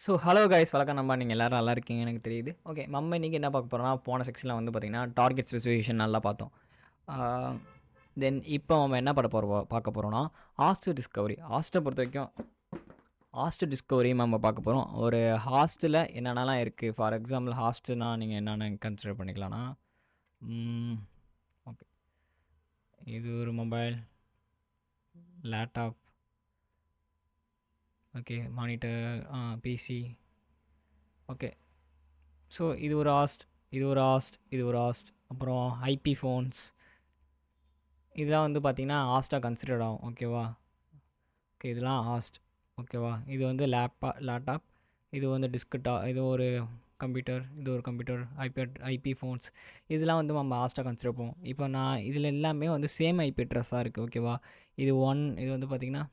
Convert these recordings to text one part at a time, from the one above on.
So hello guys வணக்கம் நம்ப நீங்கள் எல்லோரும் நல்லா இருக்கீங்க எனக்கு தெரியுது. ஓகே நம்ம இன்றைக்கி என்ன பார்க்க போகிறோம்னா, போன செக்ஷனில் வந்து பார்த்திங்கன்னா டார்கெட் ஸ்பெசிஃபிகேஷன் நல்லா பார்த்தோம். தென் இப்போ நம்ம என்ன பார்க்க போகிறோம்னா ஹாஸ்ட் டிஸ்கவரி. ஹாஸ்ட்டை பொறுத்த வரைக்கும் ஹாஸ்ட் டிஸ்கவரி நம்ம பார்க்க போகிறோம். ஒரு ஹாஸ்ட்டில் என்னென்னலாம் இருக்குது. ஃபார் எக்ஸாம்பிள் ஹாஸ்ட்டுனா நீங்கள் என்னென்ன கன்சிடர் பண்ணிக்கலாம்னா, ஓகே இது ஒரு mobile, laptop, okay monitor, PC. Okay so இது ஒரு ஹாஸ்ட், இது ஒரு ஹாஸ்ட், இது ஒரு ஹாஸ்ட். அப்புறம் ஐபி ஃபோன்ஸ் இதெல்லாம் வந்து பார்த்திங்கன்னா ஹாஸ்ட்டாக கன்சிடர்ட் ஆகும். ஓகேவா? ஓகே இதெல்லாம் ஹாஸ்ட். ஓகேவா? இது வந்து லேப்டாப், இது வந்து இது ஒரு கம்ப்யூட்டர், இது ஒரு கம்ப்யூட்டர், ஐபி ஃபோன்ஸ் இதெல்லாம் வந்து நம்ம ஹாஸ்ட்டாக கன்சிடர் பண்ணுவோம். இப்போ நான் இதில் எல்லாமே வந்து சேம் ஐபி அட்ரஸாக இருக்குது. ஓகேவா? இது வந்து பார்த்திங்கன்னா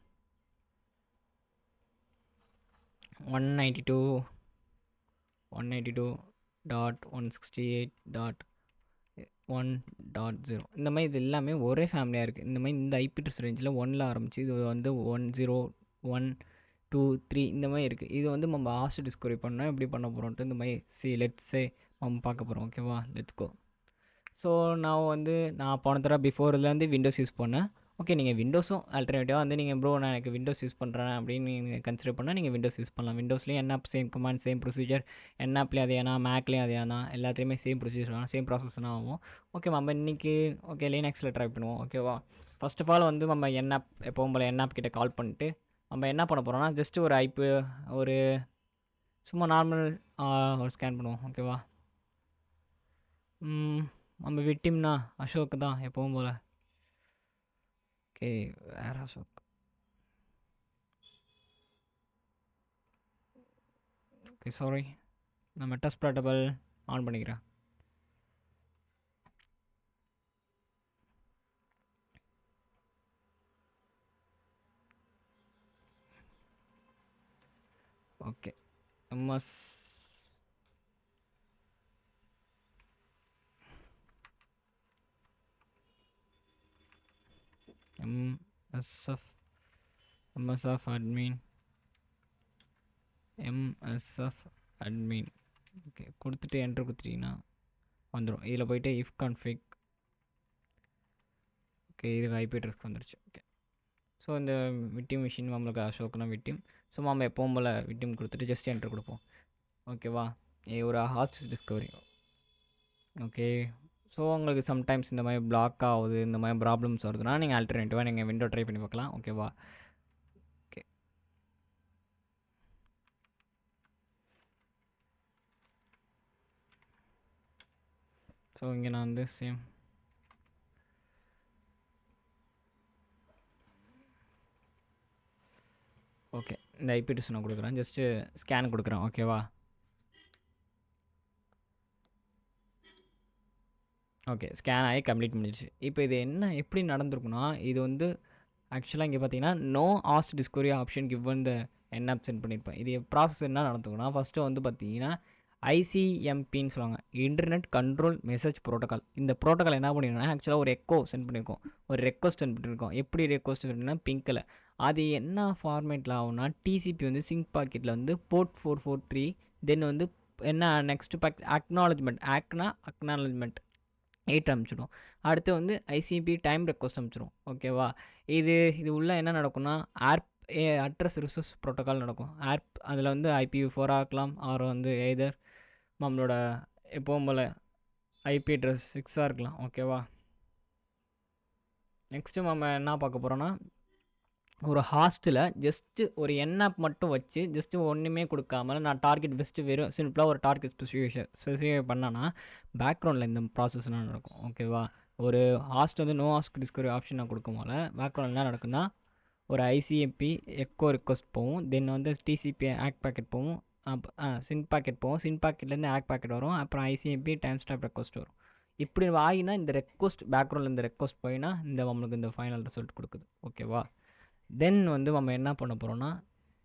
192.168.1.0 இந்த மாதிரி இது எல்லாமே ஒரே ஃபேமிலியாக இருக்குது. இந்த மாதிரி இந்த ஐபி அட்ரஸ் ரேஞ்சில் 1ல் ஆரம்பிச்சு இது வந்து 10, 1, 2, 3 இந்த மாதிரி இருக்குது. இது வந்து நம்ம ஹாஸ்ட் டிஸ்கவரி பண்ணால் எப்படி பண்ண போகிறோன்ட்டு இந்த மாதிரி லெட்ஸே நம்ம பார்க்க போகிறோம். ஓகேவா? Let's go. ஸோ நான் போன தடவை பிஃபோர்லேருந்து விண்டோஸ் யூஸ் பண்ணேன். ஓகே நீங்கள் விண்டோஸும் ஆல்டர்னேட்டிவாக வந்து நீங்கள் ப்ரோ நான் எனக்கு விண்டோஸ் யூஸ் பண்ணுறேன் அப்படின்னு நீங்கள் கன்சிடர் பண்ணால் நீங்கள் விண்டோஸ் யூஸ் பண்ணலாம். விண்டோஸ்லேயும் என்ன சேம் கமாண்ட், சேம் ப்ரொசீஜர், ஆப்லேயும் அதே ஏன்னா மேக்லேயும் அதே தான், எல்லாத்துலேயுமே சேம் ப்ரொசீஜர் வேணும், சேம் ப்ராசஸ் தான் ஆகும். ஓகே நம்ம இன்றைக்கி லினக்ஸில் ட்ரை பண்ணுவோம். ஓகேவா? ஃபர்ஸ்ட் ஆஃப் ஆல் வந்து நம்ம ஆப் எப்போவும் போல் ஆப் கிட்டே கால் பண்ணிட்டு நம்ம என்ன பண்ண போகிறோம்னா ஜஸ்ட்டு ஒரு ஒரு சும்மா நார்மல் ஒரு ஸ்கேன் பண்ணுவோம். ஓகேவா? நம்ம விக்டிம்னா அசோக் தான் எப்பவும் போல். ஓகே வேறு அசோக். ஓகே சாரி, நான் மெட்டாஸ்ப்ளாட்டபிள் ஆன் பண்ணிக்கிறேன். ஓகே MSF admin ஓகே கொடுத்துட்டு என்ட்ரு கொடுத்துட்டிங்கன்னா வந்துடும். இதில் போய்ட்டு இஃப் கான்ஃபிக். ஓகே இதுக்கு ஐபி அட்ரஸ்க்கு வந்துடுச்சு. ஓகே ஸோ இந்த விக்டிம் மிஷின் நம்மளுக்கு அசோக்னா விக்டிம். ஸோ நம்ம எப்பவும் போல் விக்டிம் கொடுத்துட்டு ஜஸ்ட் என்ட்ரு கொடுப்போம். ஓகேவா? ஒரு ஹாஸ்ட் டிஸ்கவரி. ஓகே ஸோ உங்களுக்கு சம்டைம்ஸ் இந்த மாதிரி பிளாக் ஆகுது, இந்த மாதிரி ப்ராப்ளம்ஸ் வருதுன்னா நீங்கள் ஆல்டர்னேட்டிவாக நீங்கள் விண்டோ ட்ரை பண்ணி பார்க்கலாம். ஓகேவா? ஓகே ஸோ இங்கே நான் வந்து சேம் ஓகே இந்த ஐபி அட்ரஸ் நான் கொடுக்குறேன், ஜஸ்ட்டு ஸ்கேன் கொடுக்குறேன். ஓகேவா? ஓகே ஸ்கேன் ஆகி கம்ப்ளீட் பண்ணிடுச்சு. இப்போ இது எப்படி நடந்திருக்குன்னா, இது வந்து ஆக்சுவலாக இங்கே பார்த்தீங்கன்னா no host discovery option given the app sent பண்ணியிருப்பேன். இது ப்ராசஸ் என்ன நடந்துக்குன்னா, ஃபஸ்ட்டு வந்து பார்த்தீங்கன்னா ஐசிஎம்பின்னு சொல்லுவாங்க, இன்டர்நெட் கண்ட்ரோல் மெசேஜ் ப்ரோட்டோக்கால். இந்த ப்ரோட்டோக்கால் என்ன பண்ணியிருக்கோன்னா ஆக்சுவலாக ஒரு எக்கோ சென்ட் பண்ணியிருக்கோம், ஒரு ரெக்வஸ்ட் சென்ட் பண்ணியிருக்கோம். எப்படி ரெக்வஸ்ட் சென்ட்னா பிங்க்கில் அது என்ன ஃபார்மேட்டில் ஆகும்னா டிசிபி வந்து சிங்க் பாக்கெட்டில் வந்து போர்ட் 443 தென் வந்து என்ன நெக்ஸ்ட் அக்னாலஜ்மெண்ட், அக்னாலஜ்மெண்ட் 8 அனுப்பிச்சிடும். அடுத்து வந்து ஐசிபி டைம் ரெக்வஸ்ட் அனுப்பிச்சிடும். ஓகேவா? இது உள்ளே என்ன நடக்கும்னா அட்ரஸ் ரிசோர்ஸ் ப்ரோட்டோக்கால் நடக்கும். அதில் வந்து IPv4 இருக்கலாம், ஆர் வந்து எய்தர் நம்மளோட எப்பவும் போல் ஐபி அட்ரஸ் 6 இருக்கலாம். ஓகேவா? நெக்ஸ்ட்டு நம்ம என்ன பார்க்க போகிறோன்னா, ஒரு ஹாஸ்ட்டில் ஜஸ்ட்டு ஒரு ஆப் மட்டும் வச்சு ஜஸ்ட்டு ஒன்றுமே கொடுக்காமல் நான் டார்கெட் பெஸ்ட்டு வெறும் சிம்பிளாக ஒரு டார்கெட் ஸ்பெசிஃபை பண்ணான்னா பேக்ரவுண்டில் இந்த ப்ராசஸ்லாம் நடக்கும். ஓகேவா? ஒரு ஹாஸ்ட் வந்து நோ ஹாஸ்ட் டிஸ்கவரி ஆப்ஷன் நான் கொடுக்கும் போல் பேக்ரவுண்டில் என்ன நடக்குன்னா, ஒரு ஐசிஎம்பி எக்கோ ரிக்வஸ்ட் போகும், தென் வந்து டிசிபி ஆக் பேக்கெட் போகும், சின் பாக்கெட் போகும், சின் பாக்கெட்லேருந்து ஆக் பேக்கெட் வரும், அப்புறம் ஐசிஎம்பி டைம் ஸ்டாப் ரெக்வஸ்ட் வரும். இப்படி ஆகினா இந்த ரெக்வஸ்ட் பேக்ரவுண்டில் இந்த ரெக்வஸ்ட் போயினா நம்மளுக்கு இந்த ஃபைனல் ரிசல்ட் கொடுக்குது. ஓகேவா? தென் வந்து நம்ம என்ன பண்ண போகிறோன்னா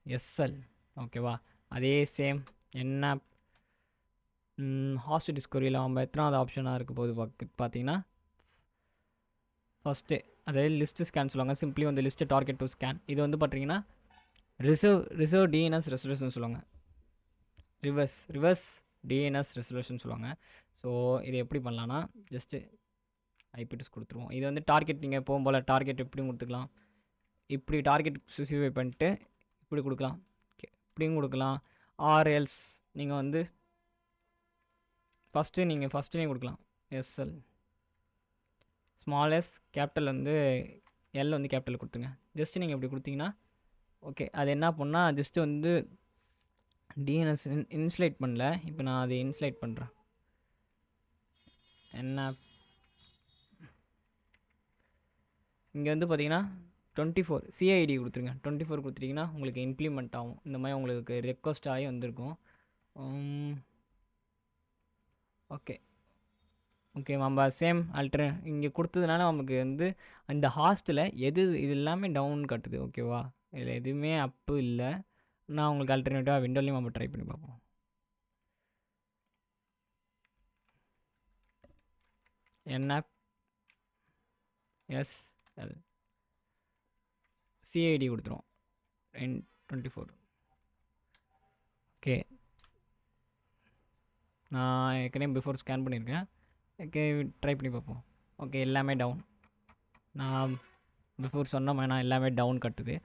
எஸ்எல். ஓகேவா? அதே சேம் ஆப் ஹாஸ்ட் டிஸ்கவரியில் நம்ம எத்தனாவது ஆப்ஷனாக இருக்க போது பார்த்தீங்கன்னா ஃபஸ்ட்டு அதாவது லிஸ்ட்டு ஸ்கேன் சொல்லுவாங்க. சிம்பிளி வந்து லிஸ்ட்டு டார்கெட் டு ஸ்கேன். இது வந்து பார்த்தீங்கன்னா ரிசர்வ் டிஎன்எஸ் ரெசல்யூஷன் சொல்லுவாங்க. ரிவர்ஸ் டிஎன்எஸ் ரெசல்யூஷன் சொல்லுவாங்க. ஸோ இது எப்படி பண்ணலான்னா ஜஸ்ட்டு ஐபிடிஎஸ் கொடுத்துருவோம். இது வந்து டார்கெட் நீங்கள் போகும்போல் டார்கெட் எப்படியும் கொடுத்துக்கலாம். இப்படி டார்கெட் ஸ்பெசிஃபை பண்ணிட்டு இப்படி கொடுக்கலாம். ஓகே, இப்படியும் கொடுக்கலாம். ஆர்எல்ஸ் நீங்கள் வந்து ஃபஸ்ட்டு கொடுக்கலாம். எஸ்எல் ஸ்மால் எஸ் கேபிட்டல் வந்து எல் வந்து கேபிட்டல் கொடுத்துங்க. ஜஸ்ட்டு நீங்கள் இப்படி கொடுத்தீங்கன்னா ஓகே, அது என்ன பண்ணால் ஜஸ்ட்டு வந்து டிஎன்எஸ் இன்ஸ்லைட் பண்ணல. இப்போ நான் அதை இன்ஸ்லைட் பண்ணுறேன். என்ன இங்கே வந்து பார்த்தீங்கன்னா 24 சிஐடி கொடுத்துருங்க. 24 கொடுத்துட்டிங்கன்னா உங்களுக்கு இம்ப்ளிமெண்ட் ஆகும். இந்த மாதிரி உங்களுக்கு ரெக்வஸ்ட் ஆகி வந்திருக்கும். ஓகே நம்ம சேம் இங்கே கொடுத்ததுனால நமக்கு வந்து அந்த ஹாஸ்ட்டில் இது எல்லாமே டவுன் காட்டுது. ஓகேவா, இதில் எதுவுமே அப்பு இல்லை. நான் உங்களுக்கு ஆல்டர்னேட்டிவாக விண்டோலையும் நம்ம ட்ரை பண்ணி பார்ப்போம். என்ஆப் எஸ்எல் சிஐடி கொடுத்துரும் N24. ஓகே, நான் ஏற்கனவே பிஃபோர் ஸ்கேன் பண்ணியிருக்கேன். ஓகே, ட்ரை பண்ணி பார்ப்போம். ஓகே, எல்லாமே டவுன். நான் பிஃபோர் சொன்ன மாதிரி நான் எல்லாமே டவுன் கட்டுது.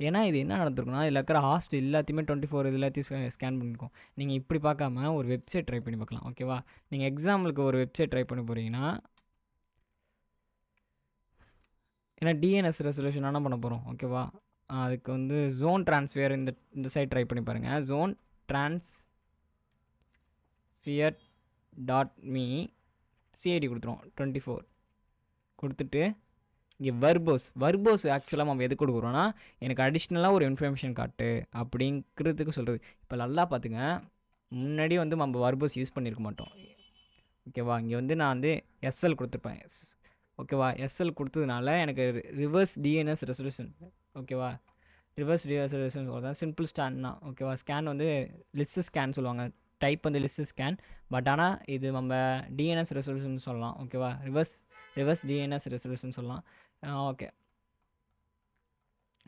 ஏன்னா இது என்ன நடந்திருக்குன்னா இதில் இருக்கிற ஹாஸ்ட் எல்லாத்தையுமே 24 இது எல்லாத்தையும் ஸ்கேன் பண்ணியிருக்கோம். நீங்கள் இப்படி பார்க்காம ஒரு வெப்சைட் ட்ரை பண்ணி பார்க்கலாம். ஓகேவா, நீங்கள் எக்ஸாம்பிளுக்கு ஒரு வெப்சைட் ட்ரை பண்ணி போகிறீங்கன்னா ஏன்னா டிஎன்எஸ் ரெசல்யூஷன் என்ன பண்ண போகிறோம். ஓகேவா, அதுக்கு வந்து ஜோன் ட்ரான்ஸ்ஃபியர் இந்த சைட் ட்ரை பண்ணி பாருங்கள். ஜோன் transfer.me சிஐடி கொடுத்துரும் 24 கொடுத்துட்டு இங்கே வர்போஸ் ஆக்சுவலாக நம்ம எது கொடுக்குறோன்னா எனக்கு அடிஷ்னலாக ஒரு இன்ஃபர்மேஷன் காட்டு அப்படிங்கிறதுக்கு சொல்கிறது. இப்போ நல்லா பார்த்துங்க, முன்னாடி வந்து நம்ம வர்போஸ் யூஸ் பண்ணியிருக்க மாட்டோம். ஓகேவா, இங்கே வந்து நான் வந்து எஸ்எல் கொடுத்துருப்பேன். ஓகேவா, எஸ்எல் கொடுத்ததுனால எனக்கு ரிவர்ஸ் டிஎன்எஸ் ரெசல்யூஷன். ஓகேவா, ரிவர்ஸ் டிஎன்எஸ் ரெசல்யூஷன் சொல்கிறேன். சிம்பிள் ஸ்கேன் தான். ஓகேவா, ஸ்கேன் வந்து லிஸ்ட்டு ஸ்கேன் சொல்லுவாங்க. டைப் வந்து லிஸ்ட்டு ஸ்கேன். பட் ஆனால் இது நம்ம டிஎன்எஸ் ரெசல்யூஷன் சொல்லலாம். ஓகேவா, ரிவர்ஸ் டிஎன்எஸ் ரெசல்யூஷன் சொல்லலாம். ஓகே,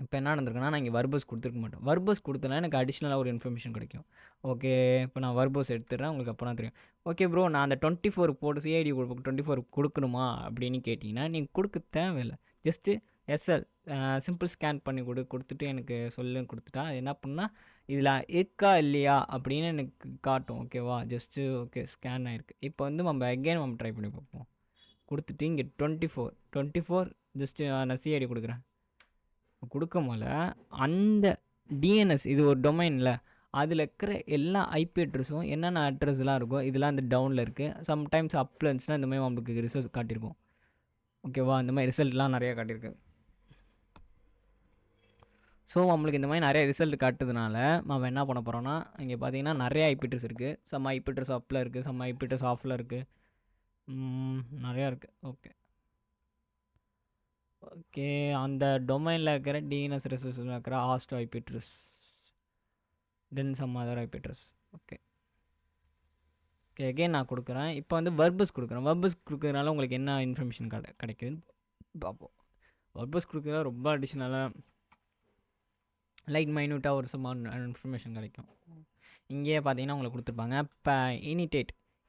இப்போ என்ன நடந்திருக்குன்னா நான் இங்கே வர்போஸ் கொடுத்துருக்க மாட்டேன். வர்போஸ் கொடுத்தனா எனக்கு அடிஷ்னலாக ஒரு இன்ஃபர்மேஷன் கிடைக்கும். ஓகே, இப்போ நான் வர்போஸ் எடுத்துடுறேன். உங்களுக்கு அப்போ தான் தெரியும். ஓகே ப்ரோ, நான் அந்த 24 போட்டு சிஐடி 24 கொடுக்கணுமா அப்படின்னு கேட்டிங்கன்னா நீங்கள் கொடுக்க தேவையில்லை. ஜஸ்ட்டு எஸ்எல் சிம்பிள் ஸ்கேன் பண்ணி கொடுத்துட்டு எனக்கு கொடுத்துட்டா அது என்ன பண்ணால் இதில் இருக்கா இல்லையா அப்படின்னு எனக்கு காட்டும். ஓகேவா, ஜஸ்ட்டு ஓகே ஸ்கேன் ஆகிருக்கு. இப்போ வந்து நம்ம அகெயின் நம்ம ட்ரை பண்ணி பார்ப்போம். கொடுத்துட்டு இங்கே 24 ஜஸ்ட்டு நான் சிஐடி கொடுக்குறேன். கொடுக்கும் போல அந்த டிஎன்எஸ் இது ஒரு டொமைனில் அதில் இருக்கிற எல்லா ஐபி அட்ரஸும் என்னென்ன அட்ரஸ்லாம் இருக்கோ இதெல்லாம் அந்த டவுனில் இருக்குது. சம்டைம்ஸ் அப்பில் இருந்துச்சுன்னா இந்த மாதிரி நம்மளுக்கு ரிசல்ட் காட்டியிருக்கும். ஓகேவா, இந்த மாதிரி ரிசல்ட்லாம் நிறையா காட்டியிருக்கு. ஸோ நம்மளுக்கு இந்த மாதிரி நிறைய ரிசல்ட் காட்டுறதுனால நம்ம என்ன பண்ண போகிறோம்னா இங்கே பார்த்தீங்கன்னா நிறைய ஐபி அட்ரஸ் இருக்குது. சம் ஐபி அட்ரஸ் அப்பில் இருக்குது, சம் ஐபி அட்ரஸ் ஆஃபில் இருக்குது, நிறையா இருக்குது. ஓகே அந்த டொமைனில் இருக்கிற டிஎன்எஸ் ரெசல்யூஷனில் இருக்கிற host IP address then some other IP address. Okay again நான் கொடுக்குறேன். இப்போ வந்து வர்பஸ் கொடுக்குறதுனால உங்களுக்கு என்ன இன்ஃபர்மேஷன் கிடைக்குதுன்னு பார்ப்போம். வர்பஸ் கொடுக்குறதுனால ரொம்ப அடிஷ்னலாக லைட் மைன்யூட்டாக ஒரு சம் இன்ஃபர்மேஷன் கிடைக்கும். இங்கேயே பார்த்தீங்கன்னா உங்களுக்கு கொடுத்துருப்பாங்க இப்போ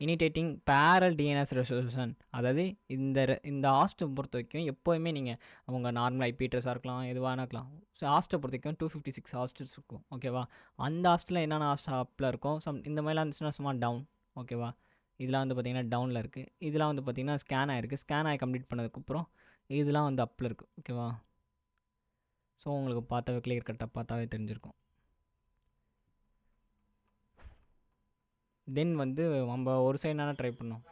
இனிட்டேட்டிங் பேரல் டிஎன்எஸ் ரெசல்யூஷன். அதாவது இந்த ஹாஸ்ட்டை பொறுத்த வரைக்கும் எப்போயுமே நீங்கள் அவங்க நார்மல் ஐபி அட்ரஸாக இருக்கலாம், எதுவாக இருக்கலாம். ஸோ ஹாஸ்ட்டை பொறுத்த வரைக்கும் 256 ஹாஸ்டல்ஸ் இருக்கும். ஓகேவா, அந்த ஹாஸ்ட்டில் என்னென்ன ஹாஸ்ட் அப்பில் இருக்கும், இந்த மாதிரிலாம் இருந்துச்சுன்னா சும்மா டவுன். ஓகேவா, இதெல்லாம் வந்து பார்த்திங்கன்னா டவுனில் இருக்குது. இதெல்லாம் வந்து பார்த்திங்கன்னா ஸ்கேன் ஆகி கம்ப்ளீட் பண்ணதுக்கப்புறம் இதெல்லாம் வந்து அப்பில் இருக்குது. ஓகேவா, ஸோ உங்களுக்கு பார்த்தாவே கிளியர் கட்டாக பார்த்தாவே தெரிஞ்சிருக்கும். தென் வந்து நம்ம ஒரு சைடு என்ன ட்ரை பண்ணோம்,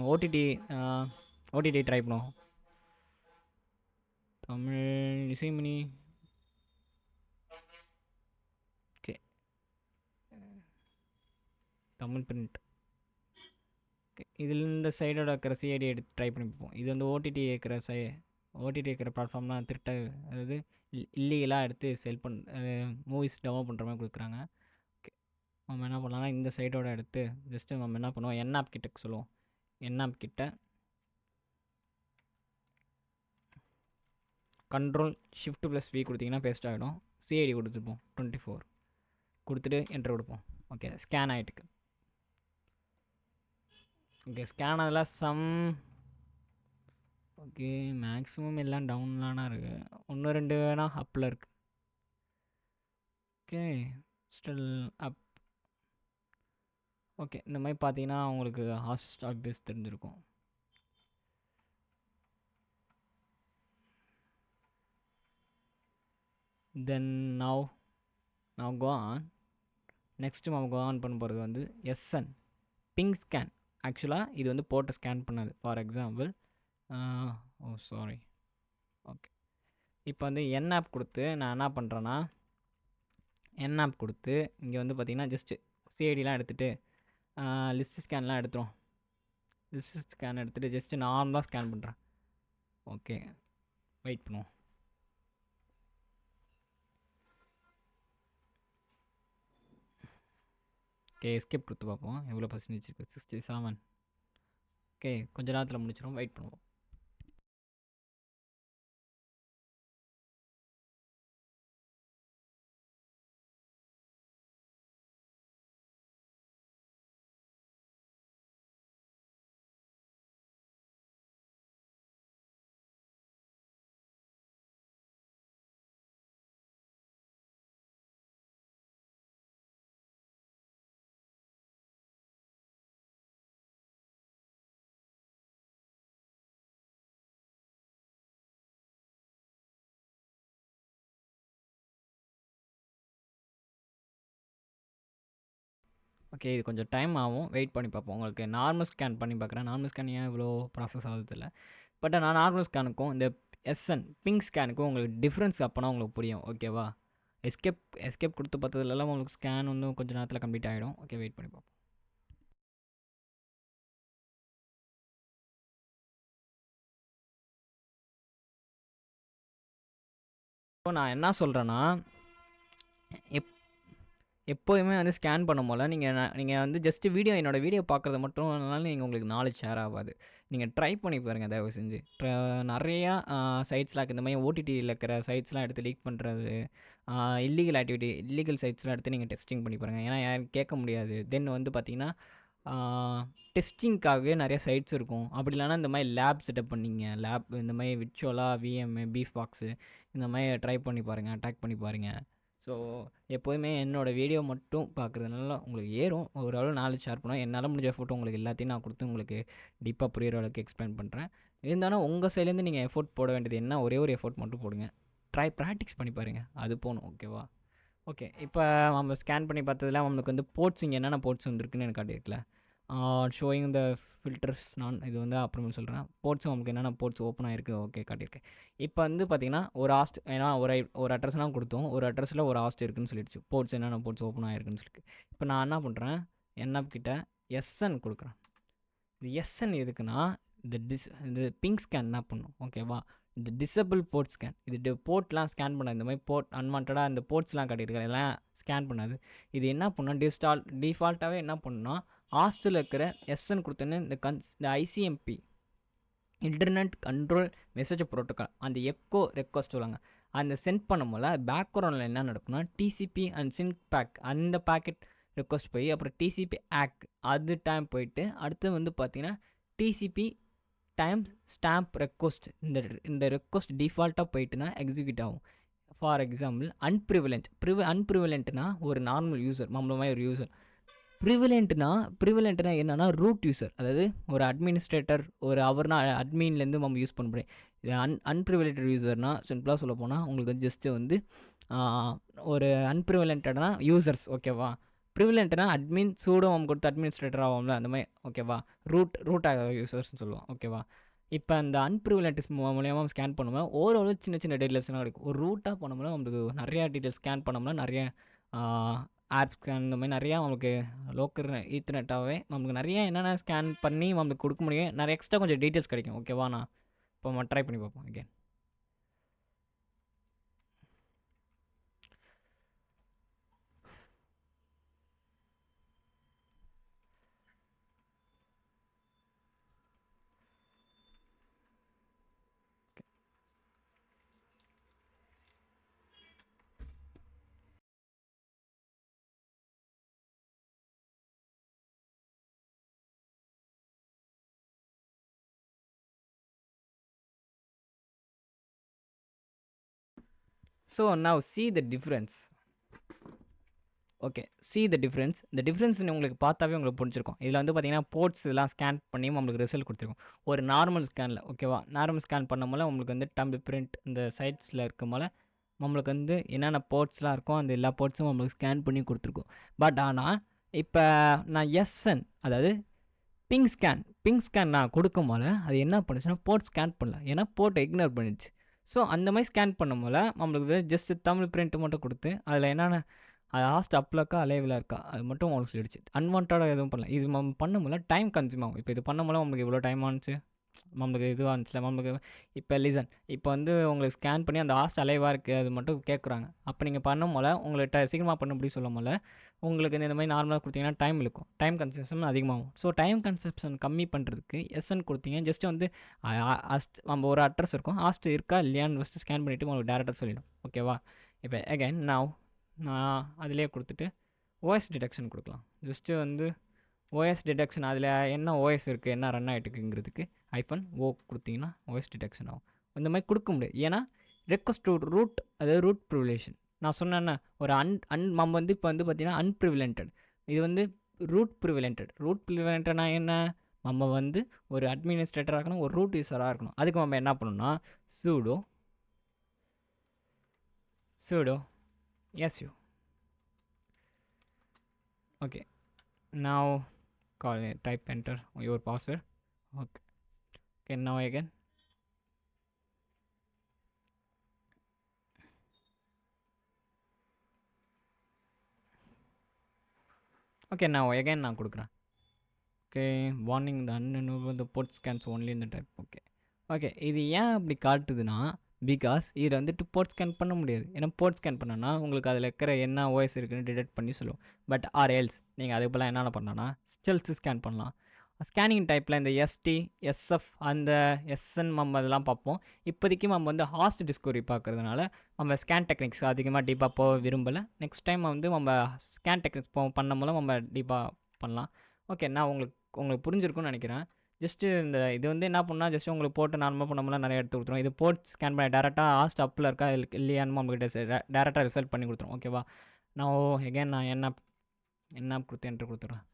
ஓடிடி ட்ரை பண்ணோம். Tamil Isaimani. Okay, Tamil print. Okay, இதில் இந்த சைடோட இருக்கிற சிஐடி எடுத்து ட்ரை பண்ணி பார்ப்போம். இது வந்து ஓடிடி இருக்கிற பிளாட்ஃபார்ம்லாம் அதாவது இல்லீகலாக எடுத்து செல் மூவிஸ் டெவலப் பண்ணுற மாதிரி கொடுக்குறாங்க. ஓகே, நம்ம என்ன பண்ணலாம்னா இந்த சைடோட எடுத்து ஜஸ்ட்டு நம்ம என்ன பண்ணுவோம், என்ஆப் கிட்ட சொல்லுவோம். என்ஆப் கிட்ட Ctrl+V கொடுத்திங்கன்னா பேஸ்ட் ஆகிடும். சிஐடி கொடுத்துருப்போம் 24 கொடுத்துட்டு என்ட்ரு கொடுப்போம். ஓகே ஸ்கேன் ஆகிட்டுக்கு. ஓகே ஸ்கேன் அதில் ஓகே மேக்ஸிமம் எல்லாம் டவுன்லானா இருக்குது. ஒன்று ரெண்டு வேணால் அப்பில் இருக்குது. ஓகே ஸ்டில் அப். ஓகே இந்த மாதிரி பார்த்தீங்கன்னா உங்களுக்கு ஹாட்ஸ்டார் பேஸ் தெரிஞ்சிருக்கும். தென் now go on. நெக்ஸ்ட்டு நம்ம கோ ஆன் பண்ண போகிறது வந்து எஸ்என் பிங் ஸ்கேன். ஆக்சுவலாக இது வந்து போட்டு ஸ்கேன் பண்ணது. For example sorry. ஓகே இப்போ வந்து என் ஆப் கொடுத்து நான் என்ன பண்ணுறேன்னா, என் ஆப் கொடுத்து இங்கே வந்து பார்த்திங்கன்னா ஜஸ்ட்டு சிஐடிலாம் எடுத்துகிட்டு லிஸ்ட் ஸ்கேன்லாம் எடுத்துரும். லிஸ்ட் ஸ்கேன் எடுத்துகிட்டு ஜஸ்ட்டு நார்மலாக ஸ்கேன் பண்ணுறேன். ஓகே வெயிட் பண்ணுவோம். ஓகே எஸ்கேப் கொடுத்து பார்ப்போம் எவ்வளோ பர்சன்டேஜ் இருக்குது. 67. ஓகே கொஞ்ச நேரத்தில் முடிச்சிடும். வெயிட் பண்ணுவோம். ஓகே இது கொஞ்சம் டைம் ஆகும். வெயிட் பண்ணி பார்ப்போம். உங்களுக்கு நார்மல் ஸ்கேன் பண்ணி பார்க்குறேன். நார்மல் ஸ்கேன் ஏன் இவ்வளோ ப்ராசஸ் ஆகுதில்ல. பட் நான் நார்மல் ஸ்கேனுக்கும் இந்த எஸ்என் பிங் ஸ்கேனுக்கும் உங்களுக்கு டிஃப்ரென்ஸ் அப்போனா உங்களுக்கு புரியும். ஓகேவா? எஸ்கேப் கொடுத்து பார்த்ததுலலாம் உங்களுக்கு ஸ்கேன் வந்து கொஞ்சம் நேரத்தில் கம்ப்ளீட் ஆகிடும். ஓகே வெயிட் பண்ணி பார்ப்போம். இப்போ நான் என்ன சொல்கிறேன்னா, எப்போதுமே வந்து ஸ்கேன் பண்ணும் போல் நீங்கள் வந்து ஜஸ்ட்டு என்னோடய வீடியோ பார்க்குறது மட்டும் நீங்கள் உங்களுக்கு நாலேஜ் ஷேர் ஆகாது. நீங்கள் ட்ரை பண்ணி பாருங்கள் தயவு செஞ்சு. நிறையா சைட்ஸ்லாம் இந்த மாதிரி ஓடிடியில் இருக்கிற சைட்ஸ்லாம் எடுத்து லீக் பண்ணுறது, இல்லீகல் சைட்ஸ்லாம் எடுத்து நீங்கள் டெஸ்டிங் பண்ணி பாருங்கள். ஏன்னா யாரும் கேட்க முடியாது. தென் வந்து பார்த்திங்கன்னா டெஸ்டிங்க்காகவே நிறைய சைட்ஸ் இருக்கும். அப்படி இல்லைனா இந்த மாதிரி லேப் செட்டப் பண்ணிங்க. இந்த மாதிரி விர்ச்சுவலா விஎம் பீஃப் பாக்ஸு இந்த மாதிரி ட்ரை பண்ணி பாருங்கள். அட்டாக் பண்ணி பாருங்கள். ஸோ எப்போதுமே என்னோடய வீடியோ மட்டும் பார்க்குறதுனால உங்களுக்கு ஏறும். ஓரளவு நாலேஜ் ஷேர் பண்ணுவேன். என்னால் முடிஞ்ச ஃபோட்டோ உங்களுக்கு எல்லாத்தையும் நான் கொடுத்து உங்களுக்கு டீப்பாக புரிகிற அளவுக்கு எக்ஸ்பிளைன் பண்ணுறேன். இருந்தாலும் உங்கள் சைட்லேருந்து நீங்கள் எஃபோர்ட் போட வேண்டியது என்ன, ஒரே ஒரு எஃபோர்ட் மட்டும் போடுங்க. ப்ராக்டிஸ் பண்ணி பாருங்கள். அது போகணும். ஓகேவா? ஓகே இப்போ நம்ம ஸ்கேன் பண்ணி பார்த்ததுல நம்மளுக்கு வந்து போர்ட்ஸ் இங்கே என்னென்ன போர்ட்ஸ் வந்துருக்குன்னு எனக்கு காட்டியிருக்கல. ஷோயிங் த ஃபில்டர்ஸ் இது வந்து அப்புறமே சொல்கிறேன். போர்ட்ஸ் உங்களுக்கு என்னென்ன போர்ட்ஸ் ஓப்பன் ஆகிருக்கு. ஓகே காட்டியிருக்கேன். இப்போ வந்து பார்த்திங்கன்னா ஒரு ஹாஸ்ட், ஏன்னா ஒரு அட்ரஸ்லாம் கொடுத்தோம். ஒரு அட்ரஸில் ஒரு ஹாஸ்ட் இருக்குதுன்னு சொல்லிடுச்சு. போர்ட்ஸ் என்னென்ன போர்ட்ஸ் ஓப்பன் ஆகிருக்குன்னு சொல்லிட்டு இப்போ நான் என்ன பண்ணுறேன், என்ஆப் கிட்ட எஸ்என் கொடுக்குறேன். இது எஸ்என் எதுக்குன்னா இந்த பிங் ஸ்கேன் என்ன பண்ணும். ஓகேவா? இந்த டிசபிள் போர்ட் ஸ்கேன், இது போர்ட்லாம் ஸ்கேன் பண்ணாது. இந்த மாதிரி போர்ட் அன்வான்டாக இந்த போர்ட்ஸ்லாம் காட்டியிருக்காரு எல்லாம் ஸ்கேன் பண்ணாது. இது என்ன பண்ணால் டிஃபால்ட்டாகவே என்ன பண்ணால் ஹாஸ்டலில் இருக்கிற எஸ்என் கொடுத்தோன்னே இந்த ICMP internet control message protocol அந்த எக்கோ ரெக்வஸ்ட் சொல்லுவாங்க. அந்த சென்ட் பண்ணும்போது பேக்ரவுண்டில் என்ன நடக்கும்னா டிசிபி அண்ட் சின்க் பேக் அந்த பேக்கெட் ரெக்வஸ்ட் போய் அப்புறம் டிசிபி ஆக் அது டைம் போயிட்டு அடுத்து வந்து பார்த்திங்கன்னா டிசிபி டைம் ஸ்டாம்ப் ரெக்வஸ்ட் இந்த ரெக்வஸ்ட் டிஃபால்ட்டாக போயிட்டுனா எக்ஸிக்யூட் ஆகும். ஃபார் எக்ஸாம்பிள் அன்ப்ரிவிலென்ட்னா ஒரு நார்மல் யூசர் நம்மள மாதிரி ஒரு யூசர். ப்ரிவிலென்ட்னா என்னென்னா ரூட் யூசர், அதாவது ஒரு அட்மினிஸ்ட்ரேட்டர் அவர்னா அட்மின்லேருந்து நம்ம யூஸ் பண்ண முடியும். இது அன்ப்ரிவிலேட்டட் யூசர்னால் சிம்பிளாக சொல்ல போனால் உங்களுக்கு ஜஸ்ட்டு வந்து ஒரு அன்ப்ரிவிலென்டட்னா யூசர்ஸ். ஓகேவா? ப்ரிவிலென்ட்னா அட்மின் சூடோ நம்ம கொடுத்து அட்மினிஸ்ட்ரேட்டர் ஆகும்ல அந்த மாதிரி. ஓகேவா? ரூட் யூசர்ஸ்னு சொல்லுவோம். ஓகேவா? இப்போ அந்த அன்ப்ரிவிலென்ட்ஸ் மூலியமாக ஸ்கேன் பண்ணும்போது ஓரளவு சின்ன சின்ன டீட்டெயில்ஸ்லாம் கிடைக்கும். ஒரு ரூட்டாக பண்ணோம்னா நம்மளுக்கு நிறையா டீட்டெயில்ஸ் ஸ்கேன் பண்ணோம்னா நிறைய ஆப் ஸ்கேன் இந்த மாதிரி நிறையா நமக்கு லோக்கல் ஈத்தர்நெட்டாகவே நமக்கு நிறைய என்னென்ன ஸ்கேன் பண்ணி நம்மளுக்கு கொடுக்க முடியும். நிறைய எக்ஸ்ட்ரா கொஞ்சம் டீட்டெயில்ஸ் கிடைக்கும். ஓகேவா? நான் இப்போ ட்ரை பண்ணி பார்ப்போம் again. So now see the difference. Okay, see the difference. இந்த டிஃப்ரென்ஸ் உங்களுக்கு பார்த்தாவே உங்களுக்கு புரிஞ்சிருக்கும். இதில் வந்து பார்த்தீங்கன்னா போர்ட்ஸ் இதெல்லாம் ஸ்கேன் பண்ணி நம்மளுக்கு ரிசல்ட் கொடுத்துருக்கும். ஒரு நார்மல் ஸ்கேனில் ஓகேவா, நார்மல் ஸ்கேன் பண்ண உங்களுக்கு வந்து டம்பு பிரிண்ட் இந்த சைட்ஸில் இருக்க போல நம்மளுக்கு வந்து என்னென்ன போர்ட்ஸ்லாம் இருக்கோ அந்த எல்லா போர்ட்ஸும் நம்மளுக்கு ஸ்கேன் பண்ணி கொடுத்துருக்கும். பட் ஆனால் இப்போ நான் எஸ்என் அதாவது பிங் ஸ்கேன் நான் கொடுக்கும் போல அது என்ன பண்ணுச்சுன்னா போர்ட் ஸ்கேன் பண்ணல, ஏன்னா போர்ட்டை இக்னோர் பண்ணிடுச்சு. ஸோ அந்த மாதிரி ஸ்கேன் பண்ணும் போல நம்மளுக்கு ஜஸ்ட் தமிழ் பிரிண்ட் மட்டும் கொடுத்து அதில் என்னென்ன அது லாஸ்ட் அப்லக்கா அலைவில் இருக்கா அது மட்டும் உங்களுக்கு சொல்லிடுச்சு. அன்வான்டாக எதுவும் பண்ணல. இது நம்ம பண்ணும்போது டைம் கன்சியூம் ஆகும். இப்போ இது பண்ணும்போது நம்மளுக்கு இவ்வளோ டைம் ஆனிச்சு, நம்மளுக்கு இதுவாக இருந்துச்சுல நம்மளுக்கு. இப்போ லிசன், இப்போ வந்து உங்களுக்கு ஸ்கேன் பண்ணி அந்த லாஸ்ட் அலைவாக இருக்குது அது மட்டும் கேட்குறாங்க. அப்போ நீங்கள் பண்ணும் போல உங்களுக்கு சீக்கிரமாக பண்ண முடியும் சொல்லும் போல உங்களுக்கு இந்த மாதிரி நார்மலாக கொடுத்தீங்கன்னா டைம் இருக்கும், டைம் கன்சப்ஷன் அதிகமாகும். ஸோ டைம் கன்சப்ஷன் கம்மி பண்ணுறதுக்கு எஸ்என் கொடுத்தீங்க ஜஸ்ட்டு வந்து நம்ம ஒரு அட்ரஸ் இருக்கும், ஹாஸ்ட் இருக்கா இல்லையான்னு ஃபஸ்ட்டு ஸ்கேன் பண்ணிவிட்டு உங்களுக்கு டேரெக்டாக சொல்லிடும். ஓகேவா. இப்போ அகைன் நான் அதிலே கொடுத்துட்டு ஓஎஸ் டிடெக்ஷன் கொடுக்கலாம். ஜஸ்ட்டு வந்து ஓஎஸ் டிடெக்ஷன் அதில் என்ன ஓஎஸ் இருக்குது என்ன ரன் ஆகிட்டுக்குங்கிறதுக்கு -O கொடுத்தீங்கன்னா ஓஎஸ் டிடெக்ஷன் ஆகும். இந்த மாதிரி கொடுக்க முடியாது, ஏன்னா ரெக்வஸ்ட் டு ரூட் அதாவது ரூட் ப்ரிவிலேஷன் நான் சொன்னேன்னா ஒரு நம்ம வந்து இப்போ வந்து பார்த்திங்கன்னா அன்ப்ரிவிலண்டட், இது வந்து ரூட் ப்ரிவிலண்டட்னா என்ன, நம்ம வந்து ஒரு அட்மினிஸ்ட்ரேட்டராக இருக்கணும், ஒரு ரூட் யூஸராக இருக்கணும். அதுக்கு நம்ம என்ன பண்ணணும்னா sudo su. Okay, now type enter your password. Okay, now again நான் கொடுக்குறேன். Okay, warning the unknown the port scans only in the type. Okay இது ஏன் அப்படி காட்டுதுன்னா பிகாஸ் இதில் வந்துட்டு போர்ட் ஸ்கேன் பண்ண முடியாது. ஏன்னா போர்ட் ஸ்கேன் பண்ணோன்னா உங்களுக்கு அதில் இருக்கிற என்ன ஓஎஸ் இருக்குன்னு டிடெக்ட் பண்ணி சொல்லுவோம். பட் எல்ஸ் நீங்கள் அதுக்கு போல் என்னென்ன பண்ணலான்னா ஸ்டெல்த் ஸ்கேன் பண்ணலாம். ஸ்கேனிங் டைப்பில் இந்த எஸ்டி எஸ்எஃப் அந்த எஸ்என் நம்ம அதெல்லாம் பார்ப்போம். இப்போதைக்கு நம்ம வந்து ஹாஸ்ட் டிஸ்கவரி பார்க்குறதுனால நம்ம ஸ்கேன் டெக்னிக்ஸ் அதிகமாக டீப்பாக போக விரும்பலை. நெக்ஸ்ட் டைம் வந்து நம்ம ஸ்கேன் டெக்னிக்ஸ் பண்ணும் போது நம்ம டீப்பாக பண்ணலாம். ஓகே, நான் உங்களுக்கு புரிஞ்சிருக்கும்னு நினைக்கிறேன். ஜஸ்ட்டு இது வந்து என்ன பண்ணால் ஜஸ்ட்டு உங்களுக்கு போட்டு நார்மலாக பண்ணோம்னா நிறைய எடுத்து கொடுத்துரும். இது போர்ட் ஸ்கேன் பண்ணி டேரெக்டாக ஹாஸ்ட் அப்பில் இருக்கா இல்லையான்னு நம்மகிட்ட டேரெக்டாக ரிசல்ட் பண்ணி கொடுத்துரும். ஓகேவா. நான் என்ன கொடுத்து என்ட்ரு கொடுத்துட்றேன்.